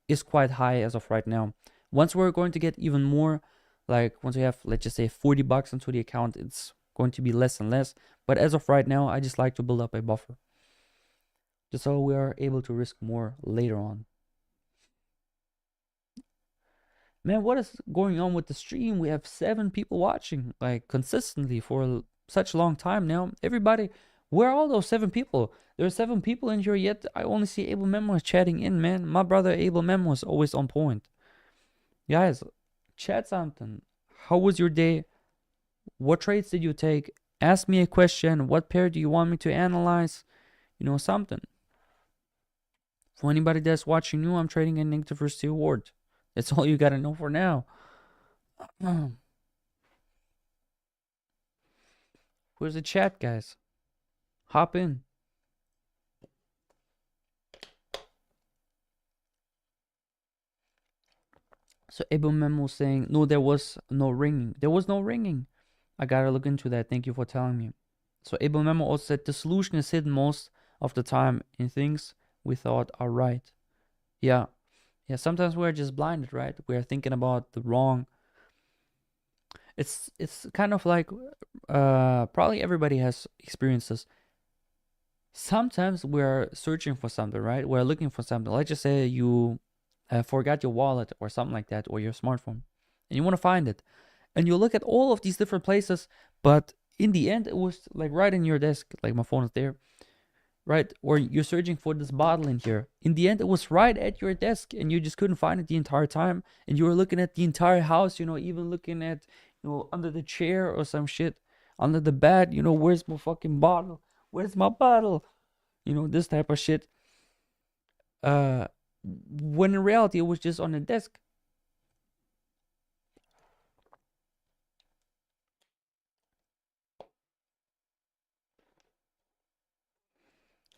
is quite high as of right now. Once we're going to get even more, like once we have, let's just say 40 bucks into the account, it's going to be less and less. But as of right now, I just like to build up a buffer, just so we are able to risk more later on. Man, what is going on with the stream? We have 7 people watching, like consistently for such a long time now. Everybody, where are all those 7 people? There are 7 people in here, yet I only see Abel Memo chatting in, man. My brother Abel Memo is always on point. Guys, chat something. How was your day? What trades did you take? Ask me a question. What pair do you want me to analyze? You know, something. For anybody that's watching new, I'm trading a negative diversity award. That's all you gotta know for now. Where's the chat, guys? Hop in. So Abel Memo saying, no, there was no ringing. There was no ringing. I gotta look into that. Thank you for telling me. So Abel Memo also said the solution is hidden most of the time in things we thought are right. Yeah. Yeah, sometimes we're just blinded, right? We're thinking about the wrong It's kind of like probably everybody has experienced this. Sometimes we're searching for something, right? We're looking for something. Let's just say you forgot your wallet or something like that, or your smartphone, and you want to find it, and you look at all of these different places, but in the end, it was like right in your desk, like my phone is there, right? Or you're searching for this bottle in here. In the end, it was right at your desk, and you just couldn't find it the entire time, and you were looking at the entire house, even looking at, under the chair or some shit, under the bed, where's my fucking bottle? Where's my bottle? This type of shit. When in reality it was just on the desk.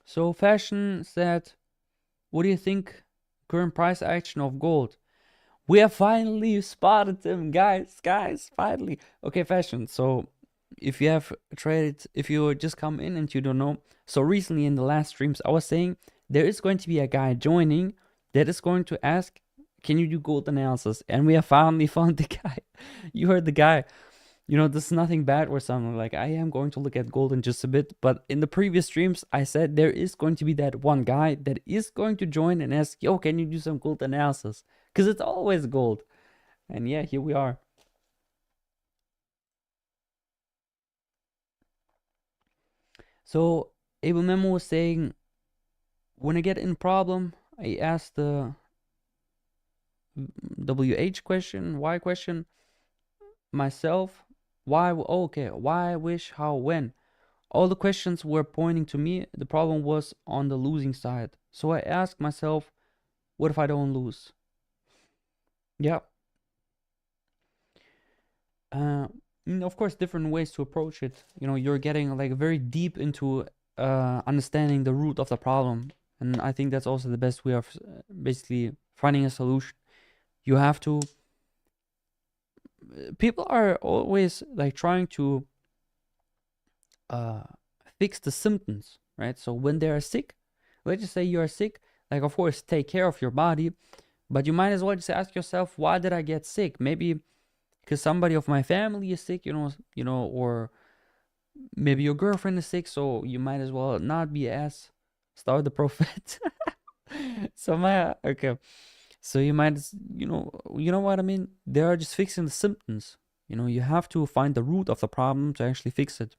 So Fashion said, what do you think current price action of gold? We have finally spotted them, guys, finally. Okay, Fashion, so if you have traded, if you just come in and you don't know, so recently in the last streams I was saying there is going to be a guy joining that is going to ask, can you do gold analysis? And we have finally found the guy. You heard the guy. This is nothing bad or something. Like, I am going to look at gold in just a bit, but in the previous streams, I said there is going to be that one guy that is going to join and ask, yo, can you do some gold analysis? Because it's always gold. And yeah, here we are. So, Abel Memo was saying, when I get in a problem, I ask the WH question, why question, myself, why, okay, why, wish, how, when. All the questions were pointing to me. The problem was on the losing side. So I asked myself, what if I don't lose? Yeah. Of course, different ways to approach it. You're getting like very deep into understanding the root of the problem. And I think that's also the best way of basically finding a solution. You have to. People are always like trying to fix the symptoms, right? So when they are sick, let's just say you are sick, like of course take care of your body, but you might as well just ask yourself, why did I get sick? Maybe because somebody of my family is sick, or maybe your girlfriend is sick, so you might as well not be as start the prophet. So my okay, so you might, you know what I mean. They are just fixing the symptoms. You have to find the root of the problem to actually fix it,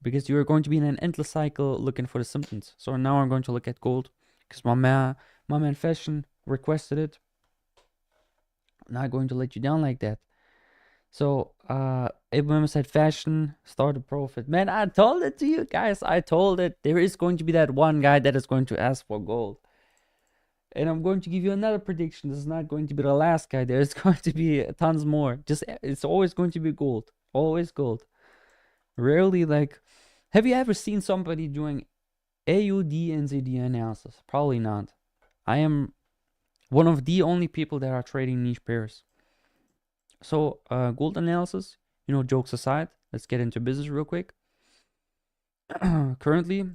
because you're going to be in an endless cycle looking for the symptoms. So now I'm going to look at gold because my man Fashion requested it. I'm not going to let you down like that. So Abraham said, Fashion, start a profit. Man, I told it to you guys. I told it. There is going to be that one guy that is going to ask for gold. And I'm going to give you another prediction. This is not going to be the last guy. There's going to be tons more. It's always going to be gold. Always gold. Rarely like, have you ever seen somebody doing AUD NZD analysis? Probably not. I am one of the only people that are trading niche pairs. So gold analysis, jokes aside, let's get into business real quick. Currently,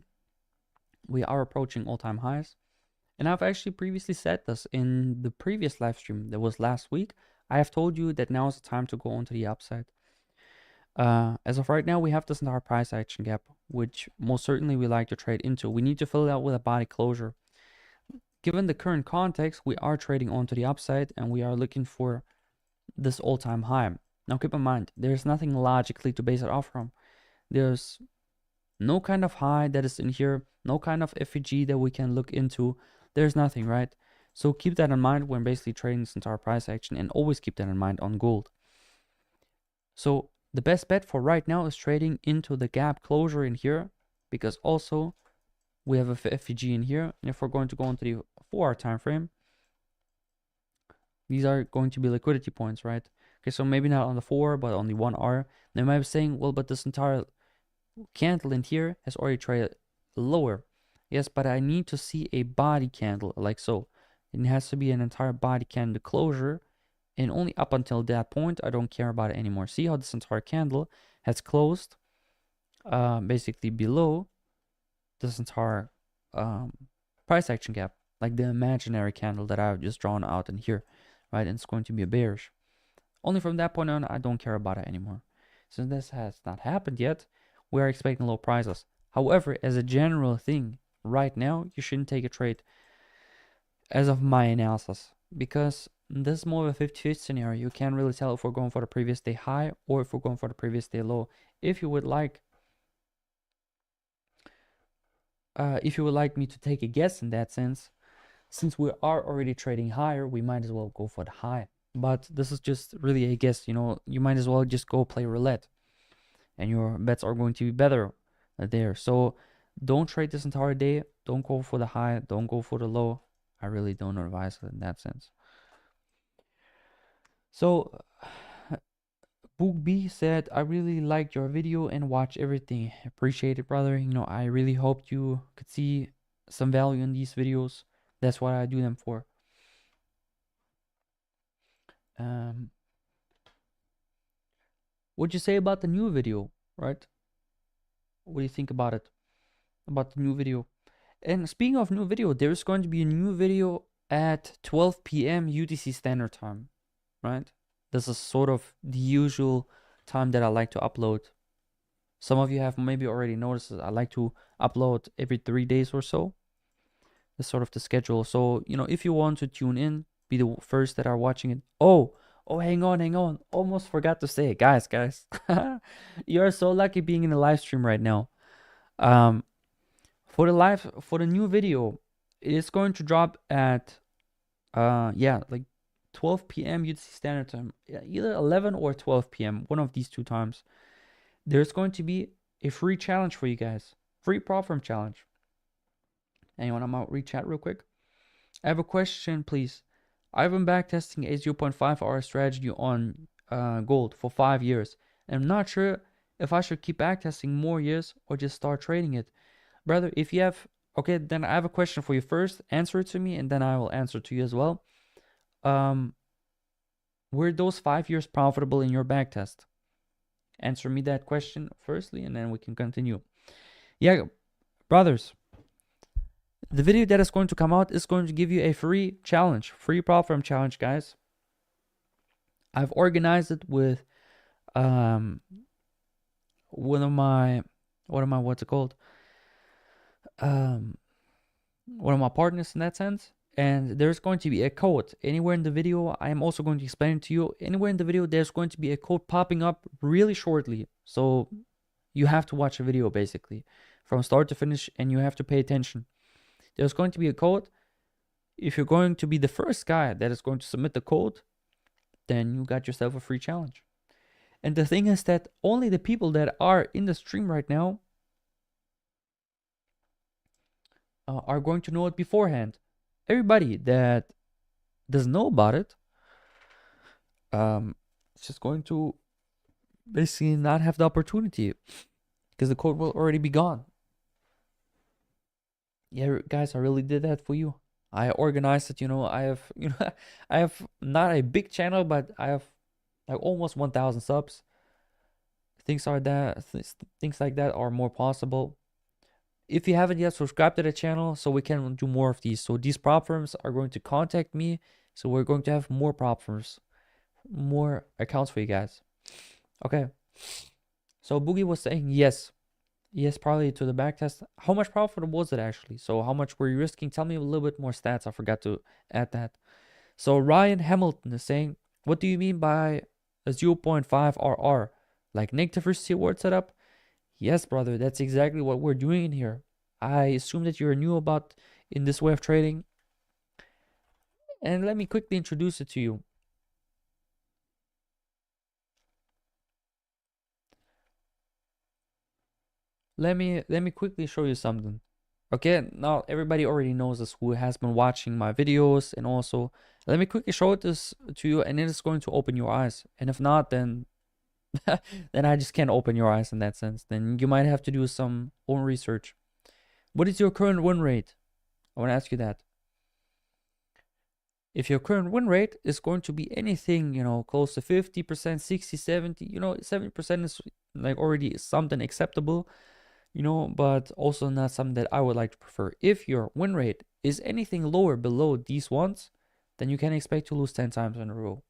we are approaching all-time highs. And I've actually previously said this in the previous live stream that was last week. I have told you that now is the time to go onto the upside. As of right now, we have this entire price action gap, which most certainly we like to trade into. We need to fill it out with a body closure. Given the current context, we are trading onto the upside and we are looking for this all-time high. Now keep in mind, there's nothing logically to base it off from. There's no kind of high that is in here, no kind of FEG that we can look into. There's nothing, right? So keep that in mind when basically trading this entire price action, and always keep that in mind on gold. So the best bet for right now is trading into the gap closure in here, because also we have a FEG in here. And if we're going to go into the 4-hour time frame, these are going to be liquidity points, right? Okay, so maybe not on the 4, but on the 1 hour. They might be saying, well, but this entire candle in here has already traded lower. Yes, but I need to see a body candle like so. It has to be an entire body candle closure, and only up until that point I don't care about it anymore. See how this entire candle has closed basically below this entire price action gap, like the imaginary candle that I've just drawn out in here, right? And it's going to be a bearish. Only from that point on, I don't care about it anymore. Since this has not happened yet, we are expecting low prices. However, as a general thing, right now, you shouldn't take a trade as of my analysis, because this is more of a 50-50 scenario. You can't really tell if we're going for the previous day high or if we're going for the previous day low. If you would like me to take a guess in that sense, since we are already trading higher, we might as well go for the high. But this is just really a guess. You might as well just go play roulette, and your bets are going to be better there. So don't trade this entire day. Don't go for the high. Don't go for the low. I really don't advise it in that sense. So Book B said, I really liked your video and watch everything. Appreciate it, brother. I really hoped you could see some value in these videos. That's what I do them for. What'd you say about the new video, right? What do you think about it? About the new video? And speaking of new video, there's going to be a new video at 12 p.m. UTC Standard Time, right? This is sort of the usual time that I like to upload. Some of you have maybe already noticed that I like to upload every 3 days or so. That's sort of the schedule. So, if you want to tune in, be the first that are watching it. Oh, hang on. Almost forgot to say it. Guys. You are so lucky being in the live stream right now. For the new video, it is going to drop at like 12 p.m. UTC Standard Time, either 11 or 12 p.m. one of these two times. There's going to be a free challenge for you guys, free prop firm challenge. Anyone? I'm out. Read chat real quick. I have a question, please. I've been backtesting a 0.5 hour strategy on gold for 5 years, and I'm not sure if I should keep backtesting more years or just start trading it. Brother, if you have, okay, then I have a question for you. First, answer it to me, and then I will answer to you as well. Were those 5 years profitable in your backtest? Answer me that question firstly, and then we can continue. Yeah, brothers, the video that is going to come out is going to give you a free challenge, free prop firm challenge, guys. I've organized it with one of my partners in that sense. And there's going to be a code anywhere in the video. I am also going to explain it to you. Anywhere in the video, there's going to be a code popping up really shortly. So you have to watch the video basically from start to finish, and you have to pay attention. There's going to be a code. If you're going to be the first guy that is going to submit the code, then you got yourself a free challenge. And the thing is that only the people that are in the stream right now are going to know it beforehand. Everybody that doesn't know about it, it's just going to basically not have the opportunity because the code will already be gone. Yeah, guys, I really did that for you. I organized it. I have not a big channel, but I have like almost 1,000 subs. Things like that are more possible. If you haven't yet, subscribe to the channel so we can do more of these. So these prop firms are going to contact me. So we're going to have more prop firms, more accounts for you guys. Okay. So Boogie was saying yes, probably to the backtest. How much profit was it actually? So how much were you risking? Tell me a little bit more stats. I forgot to add that. So Ryan Hamilton is saying, what do you mean by a 0.5 RR? Like negative risk reward setup? Yes, brother, that's exactly what we're doing in here. I assume that you're new about in this way of trading. And let me quickly introduce it to you. Let me quickly show you something. Okay, now everybody already knows this who has been watching my videos, and also let me quickly show this to you, and it is going to open your eyes. And if not, then then I just can't open your eyes in that sense. Then you might have to do some own research. What is your current win rate? I want to ask you that. If your current win rate is going to be anything, close to 50%, 60, 70, 70% is like already something acceptable, but also not something that I would like to prefer. If your win rate is anything lower below these ones, then you can expect to lose 10 times in a row.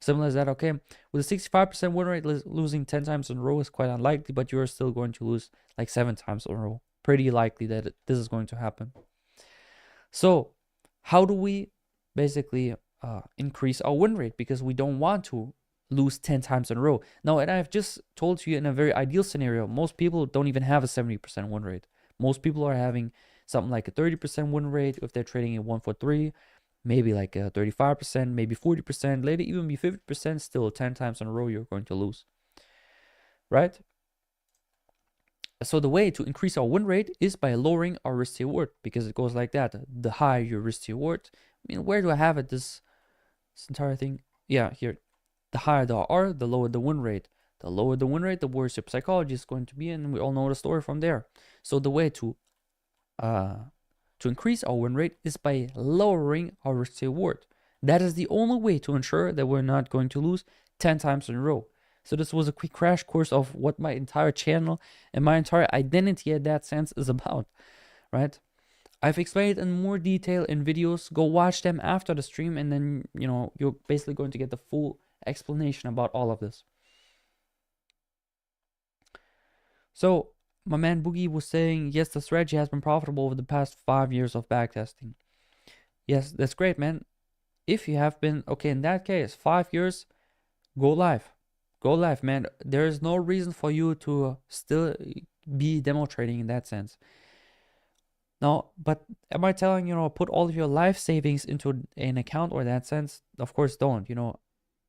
Similar as that, okay? With a 65% win rate, losing 10 times in a row is quite unlikely, but you're still going to lose like 7 times in a row. Pretty likely that this is going to happen. So, how do we basically increase our win rate? Because we don't want to lose 10 times in a row. Now, and I've just told you in a very ideal scenario, most people don't even have a 70% win rate. Most people are having something like a 30% win rate if they're trading in 143, maybe like a 35%, maybe 40%, later even be 50%, still 10 times in a row you're going to lose. Right? So the way to increase our win rate is by lowering our risk to reward, because it goes like that. The higher your risk to reward, I mean, where do I have it? This entire thing. Yeah, here. The higher the R, the lower the win rate. The lower the win rate, the worse your psychology is going to be, and we all know the story from there. So the way to increase our win rate is by lowering our risk to reward. That is the only way to ensure that we're not going to lose 10 times in a row. So this was a quick crash course of what my entire channel and my entire identity in that sense is about, right? I've explained it in more detail in videos. Go watch them after the stream, and then, you're basically going to get the full explanation about all of this. So my man Boogie was saying, yes, the strategy has been profitable over the past 5 years of backtesting. Yes, that's great, man. If you have been, okay, in that case, 5 years, go live. Go live, man. There is no reason for you to still be demo trading in that sense. No, but am I telling, put all of your life savings into an account or that sense? Of course, don't.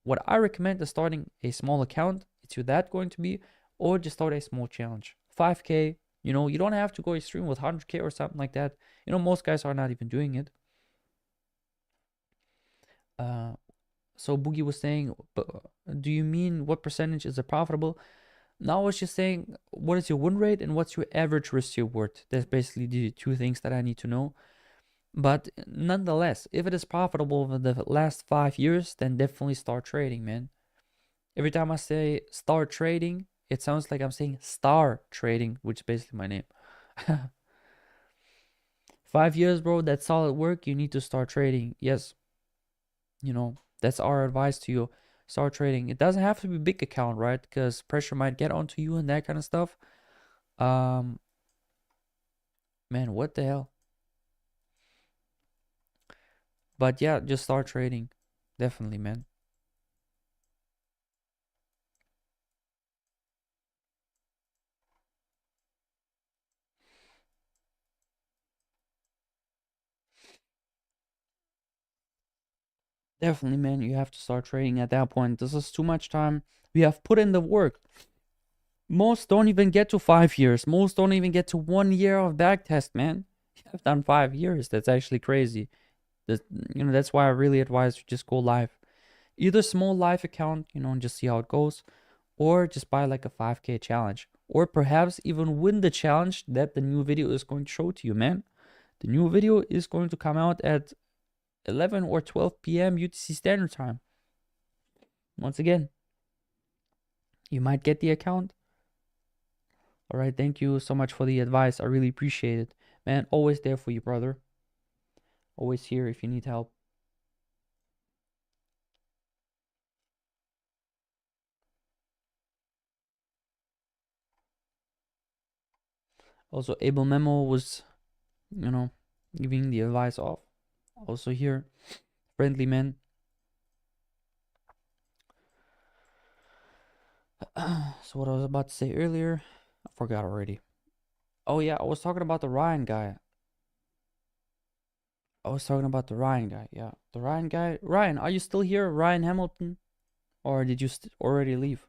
What I recommend is starting a small account. It's either that going to be, or just start a small challenge. 5K, you don't have to go extreme with 100K or something like that. Most guys are not even doing it. So Boogie was saying, do you mean what percentage is profitable? Now I was just saying, what is your win rate and what's your average risk to reward? That's basically the two things that I need to know. But nonetheless, if it is profitable over the last 5 years, then definitely start trading, man. Every time I say start trading, it sounds like I'm saying star trading, which is basically my name. 5 years, bro, that's solid work. You need to start trading. Yes, that's our advice to you. Start trading. It doesn't have to be a big account, right? Because pressure might get onto you and that kind of stuff. Man, what the hell? But yeah, just start trading. Definitely, man. Definitely, man. You have to start trading at that point. This is too much time. We have put in the work. Most don't even get to 5 years. Most don't even get to 1 year of backtest, man. You have done 5 years. That's actually crazy. That's why I really advise you just go live. Either small live account, and just see how it goes, or just buy like a 5K challenge, or perhaps even win the challenge that the new video is going to show to you, man. The new video is going to come out at 11 or 12 p.m. UTC Standard Time. Once again, you might get the account. All right, thank you so much for the advice. I really appreciate it. Man, always there for you, brother. Always here if you need help. Also, Abel Memo was, giving the advice off. Also here, friendly man. So what I was about to say earlier, I forgot already. Oh yeah, I was talking about the Ryan guy. Yeah, the Ryan guy. Ryan, are you still here? Ryan Hamilton? Or did you already leave?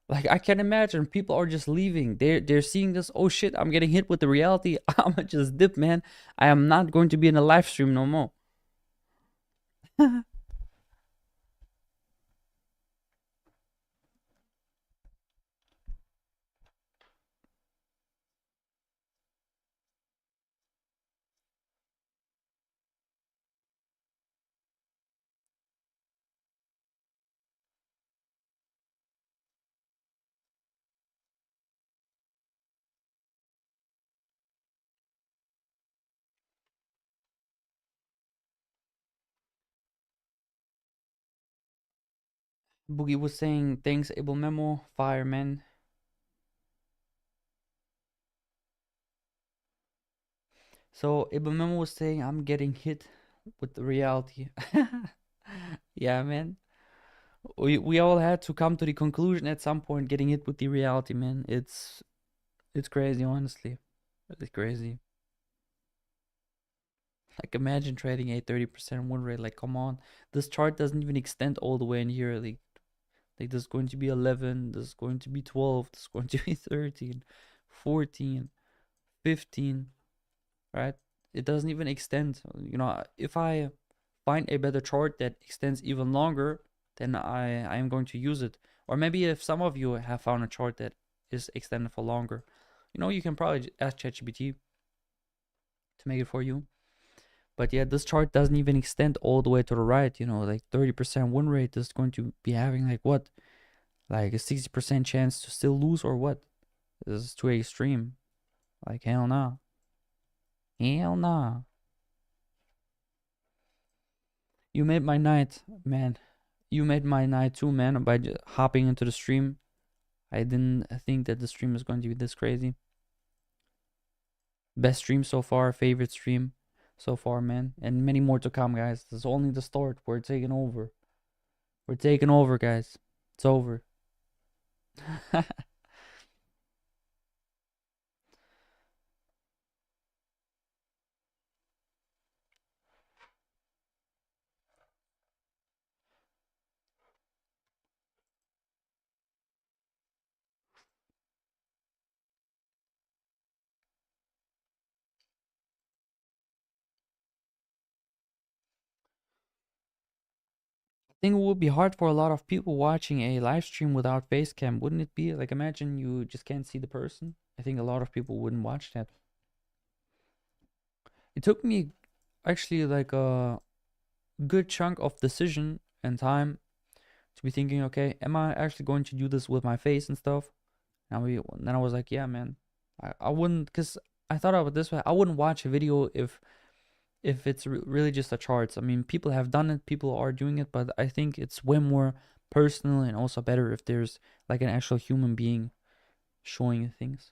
Like, I can imagine people are just leaving. They're seeing this. Oh shit, I'm getting hit with the reality. I'ma just dip, man. I am not going to be in a live stream no more. Boogie was saying, thanks, Able Memo, fireman. So Able Memo was saying, I'm getting hit with the reality. Yeah, man. We all had to come to the conclusion at some point, getting hit with the reality, man. It's crazy, honestly. It's crazy. Like, imagine trading a 30% win rate. Like, come on. This chart doesn't even extend all the way in here. Like there's going to be 11, there's going to be 12, there's going to be 13, 14, 15, right? It doesn't even extend. You know, if I find a better chart that extends even longer, then I am going to use it. Or maybe if some of you have found a chart that is extended for longer, you know, you can probably ask ChatGPT to make it for you. But yeah, this chart doesn't even extend all the way to the right. You know, like 30% win rate is going to be having like what? Like a 60% chance to still lose or what? This is too extreme. Like, hell nah. Hell nah. You made my night, man. You made my night too, man, by hopping into the stream. I didn't think that the stream was going to be this crazy. Best stream so far, favorite stream so far, man. And many more to come, guys. This is only the start. We're taking over. We're taking over, guys. It's over. Think it would be hard for a lot of people watching a live stream without face cam, wouldn't it be? Like, imagine you just can't see the person. I think a lot of people wouldn't watch that. It took me actually like a good chunk of decision and time to be thinking, okay, am I actually going to do this with my face and stuff? Then I was like, yeah, man, I wouldn't, because I thought of it this way. I wouldn't watch a video if it's really just a charts. I mean, people have done it, people are doing it, but I think it's way more personal and also better if there's like an actual human being showing things.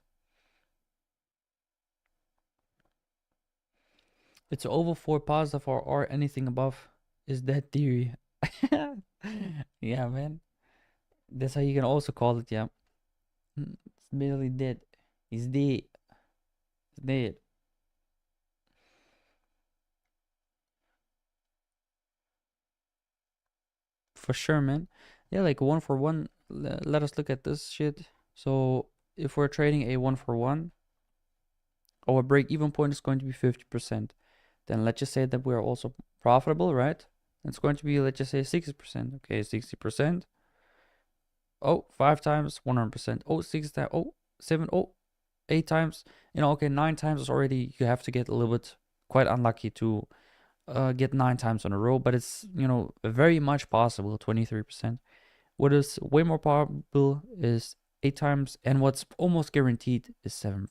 It's over 4 positive or anything above is dead theory. Yeah, man. That's how you can also call it, yeah. It's barely dead. He's dead. He's dead. For sure, man. Yeah, like 1 for 1. Let us look at this shit. So if we're trading a 1 for 1, our break even point is going to be 50%. Then let's just say that we're also profitable, right? It's going to be, let's just say 60%. Okay, 60%. Oh, 5 times 100%. Oh, 6 times. Oh, 7. Oh, 8 times. You know, okay, 9 times is already, you have to get a little bit quite unlucky to get 9 times on a row, but it's, you know, very much possible, 23%. What is way more probable is 8 times, and what's almost guaranteed is 7,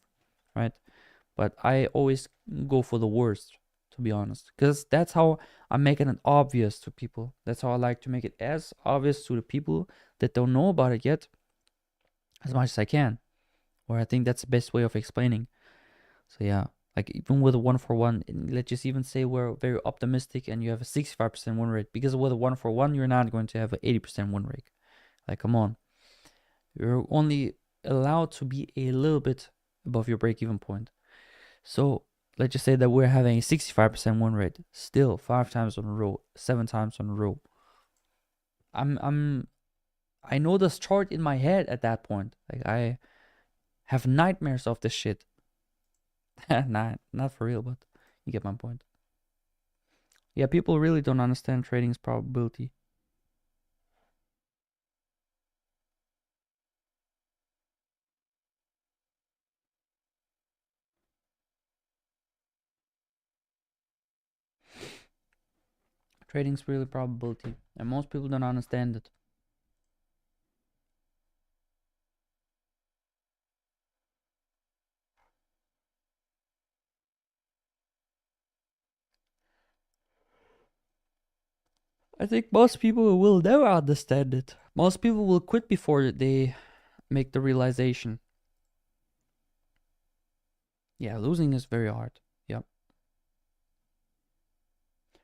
right? But I always go for the worst, to be honest, because that's how I'm making it obvious to people. That's how I like to make it as obvious to the people that don't know about it yet as much as I can, or I think that's the best way of explaining. So yeah, like even with a 1 for 1, let's just even say we're very optimistic and you have a 65% win rate, because with a 1 for 1 you're not going to have an 80% win rate. Like, come on, you're only allowed to be a little bit above your break-even point. So let's just say that we're having a 65% win rate, still 5 times on a row, 7 times on a row. I know this chart in my head at that point. Like, I have nightmares of this shit. Not for real, but you get my point. Yeah, people really don't understand trading's probability. Trading's really probability, and most people don't understand it. I think most people will never understand it. Most people will quit before they make the realization. Yeah, losing is very hard. Yep.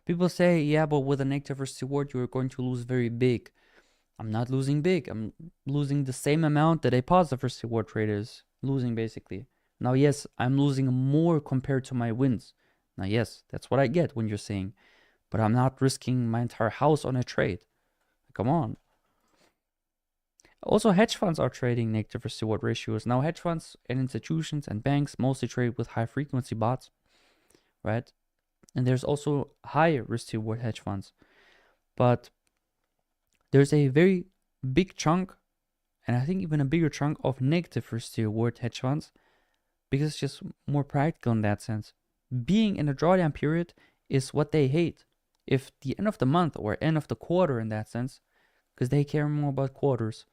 People say, yeah, but with a negative risk reward, you're going to lose very big. I'm not losing big. I'm losing the same amount that a positive risk reward trade is losing, basically. Now, yes, I'm losing more compared to my wins. Now, yes, that's what I get when you're saying, but I'm not risking my entire house on a trade. Come on. Also, hedge funds are trading negative risk reward ratios. Now, hedge funds and institutions and banks mostly trade with high frequency bots, right? And there's also high risk reward hedge funds. But there's a very big chunk, and I think even a bigger chunk, of negative risk reward hedge funds, because it's just more practical in that sense. Being in a drawdown period is what they hate. If the end of the month or end of the quarter, in that sense, because they care more about quarters.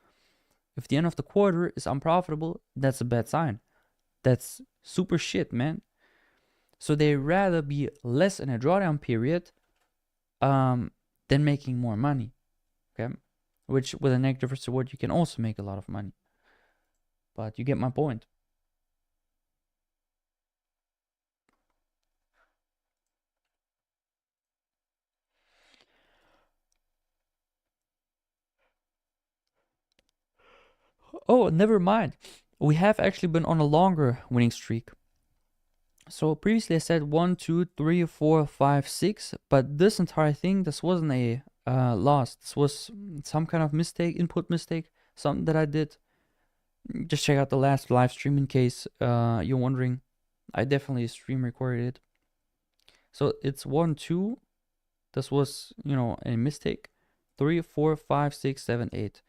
If the end of the quarter is unprofitable, that's a bad sign. That's super shit, man. So they rather be less in a drawdown period than making more money. Okay? Which with a negative risk reward, you can also make a lot of money. But you get my point. Oh, never mind. We have actually been on a longer winning streak. So previously I said 1, 2, 3, 4, 5, 6, but this entire thing, this wasn't a loss. This was some kind of mistake, input mistake, something that I did. Just check out the last live stream in case you're wondering. I definitely stream recorded it. So it's 1, 2. This was, a mistake. 3, 4, 5, 6, 7, 8.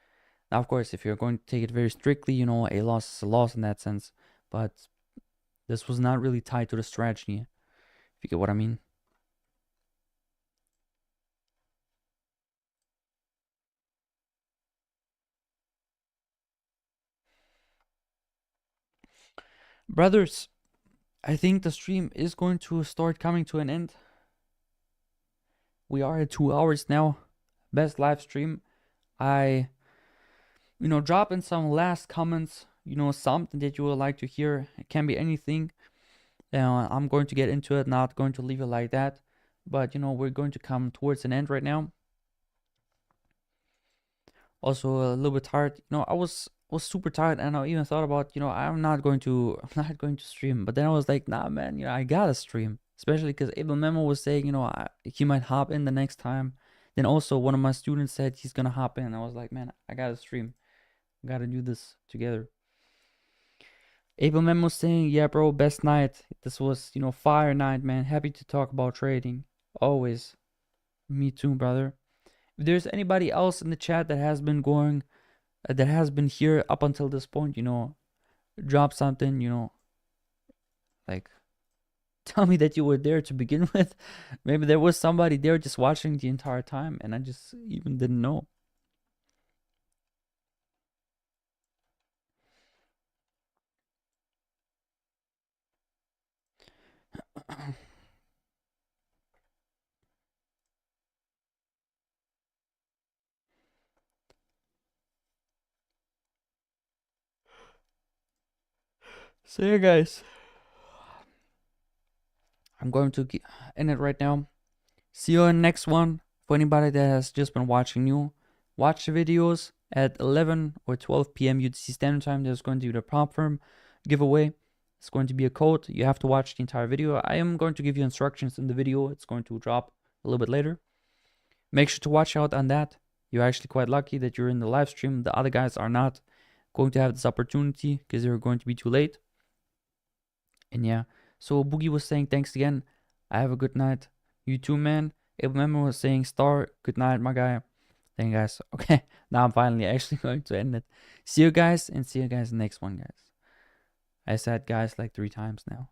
Now, of course, if you're going to take it very strictly, a loss is a loss in that sense. But this was not really tied to the strategy, if you get what I mean. Brothers, I think the stream is going to start coming to an end. We are at 2 hours now. Best live stream. I, drop in some last comments, something that you would like to hear. It can be anything. I'm going to get into it, not going to leave it like that. But, we're going to come towards an end right now. Also a little bit tired. I was super tired, and I even thought about, I'm not going to stream. But then I was like, nah, man, I gotta stream, especially because Abel Memo was saying, he might hop in the next time. Then also one of my students said he's gonna hop in. I was like, man, I gotta stream. I gotta do this together. Abel Memo saying, yeah, bro, best night. This was, fire night, man. Happy to talk about trading. Always. Me too, brother. If there's anybody else in the chat that has been here up until this point, drop something, like tell me that you were there to begin with. Maybe there was somebody there just watching the entire time and I just even didn't know. So yeah, guys, I'm going to end it right now. See you in the next one. For anybody that has just been watching new, watch the videos at 11 or 12 p.m. UTC Standard Time. There's going to be the prop firm giveaway. It's going to be a code. You have to watch the entire video. I am going to give you instructions in the video. It's going to drop a little bit later. Make sure to watch out on that. You're actually quite lucky that you're in the live stream. The other guys are not going to have this opportunity because they're going to be too late. And yeah, so Boogie was saying thanks again. I have a good night. You too, man. Abel Memo was saying star. Good night, my guy. Thank you, guys. Okay, now I'm finally actually going to end it. See you guys, and see you guys in the next one, guys. I said guys like 3 times now.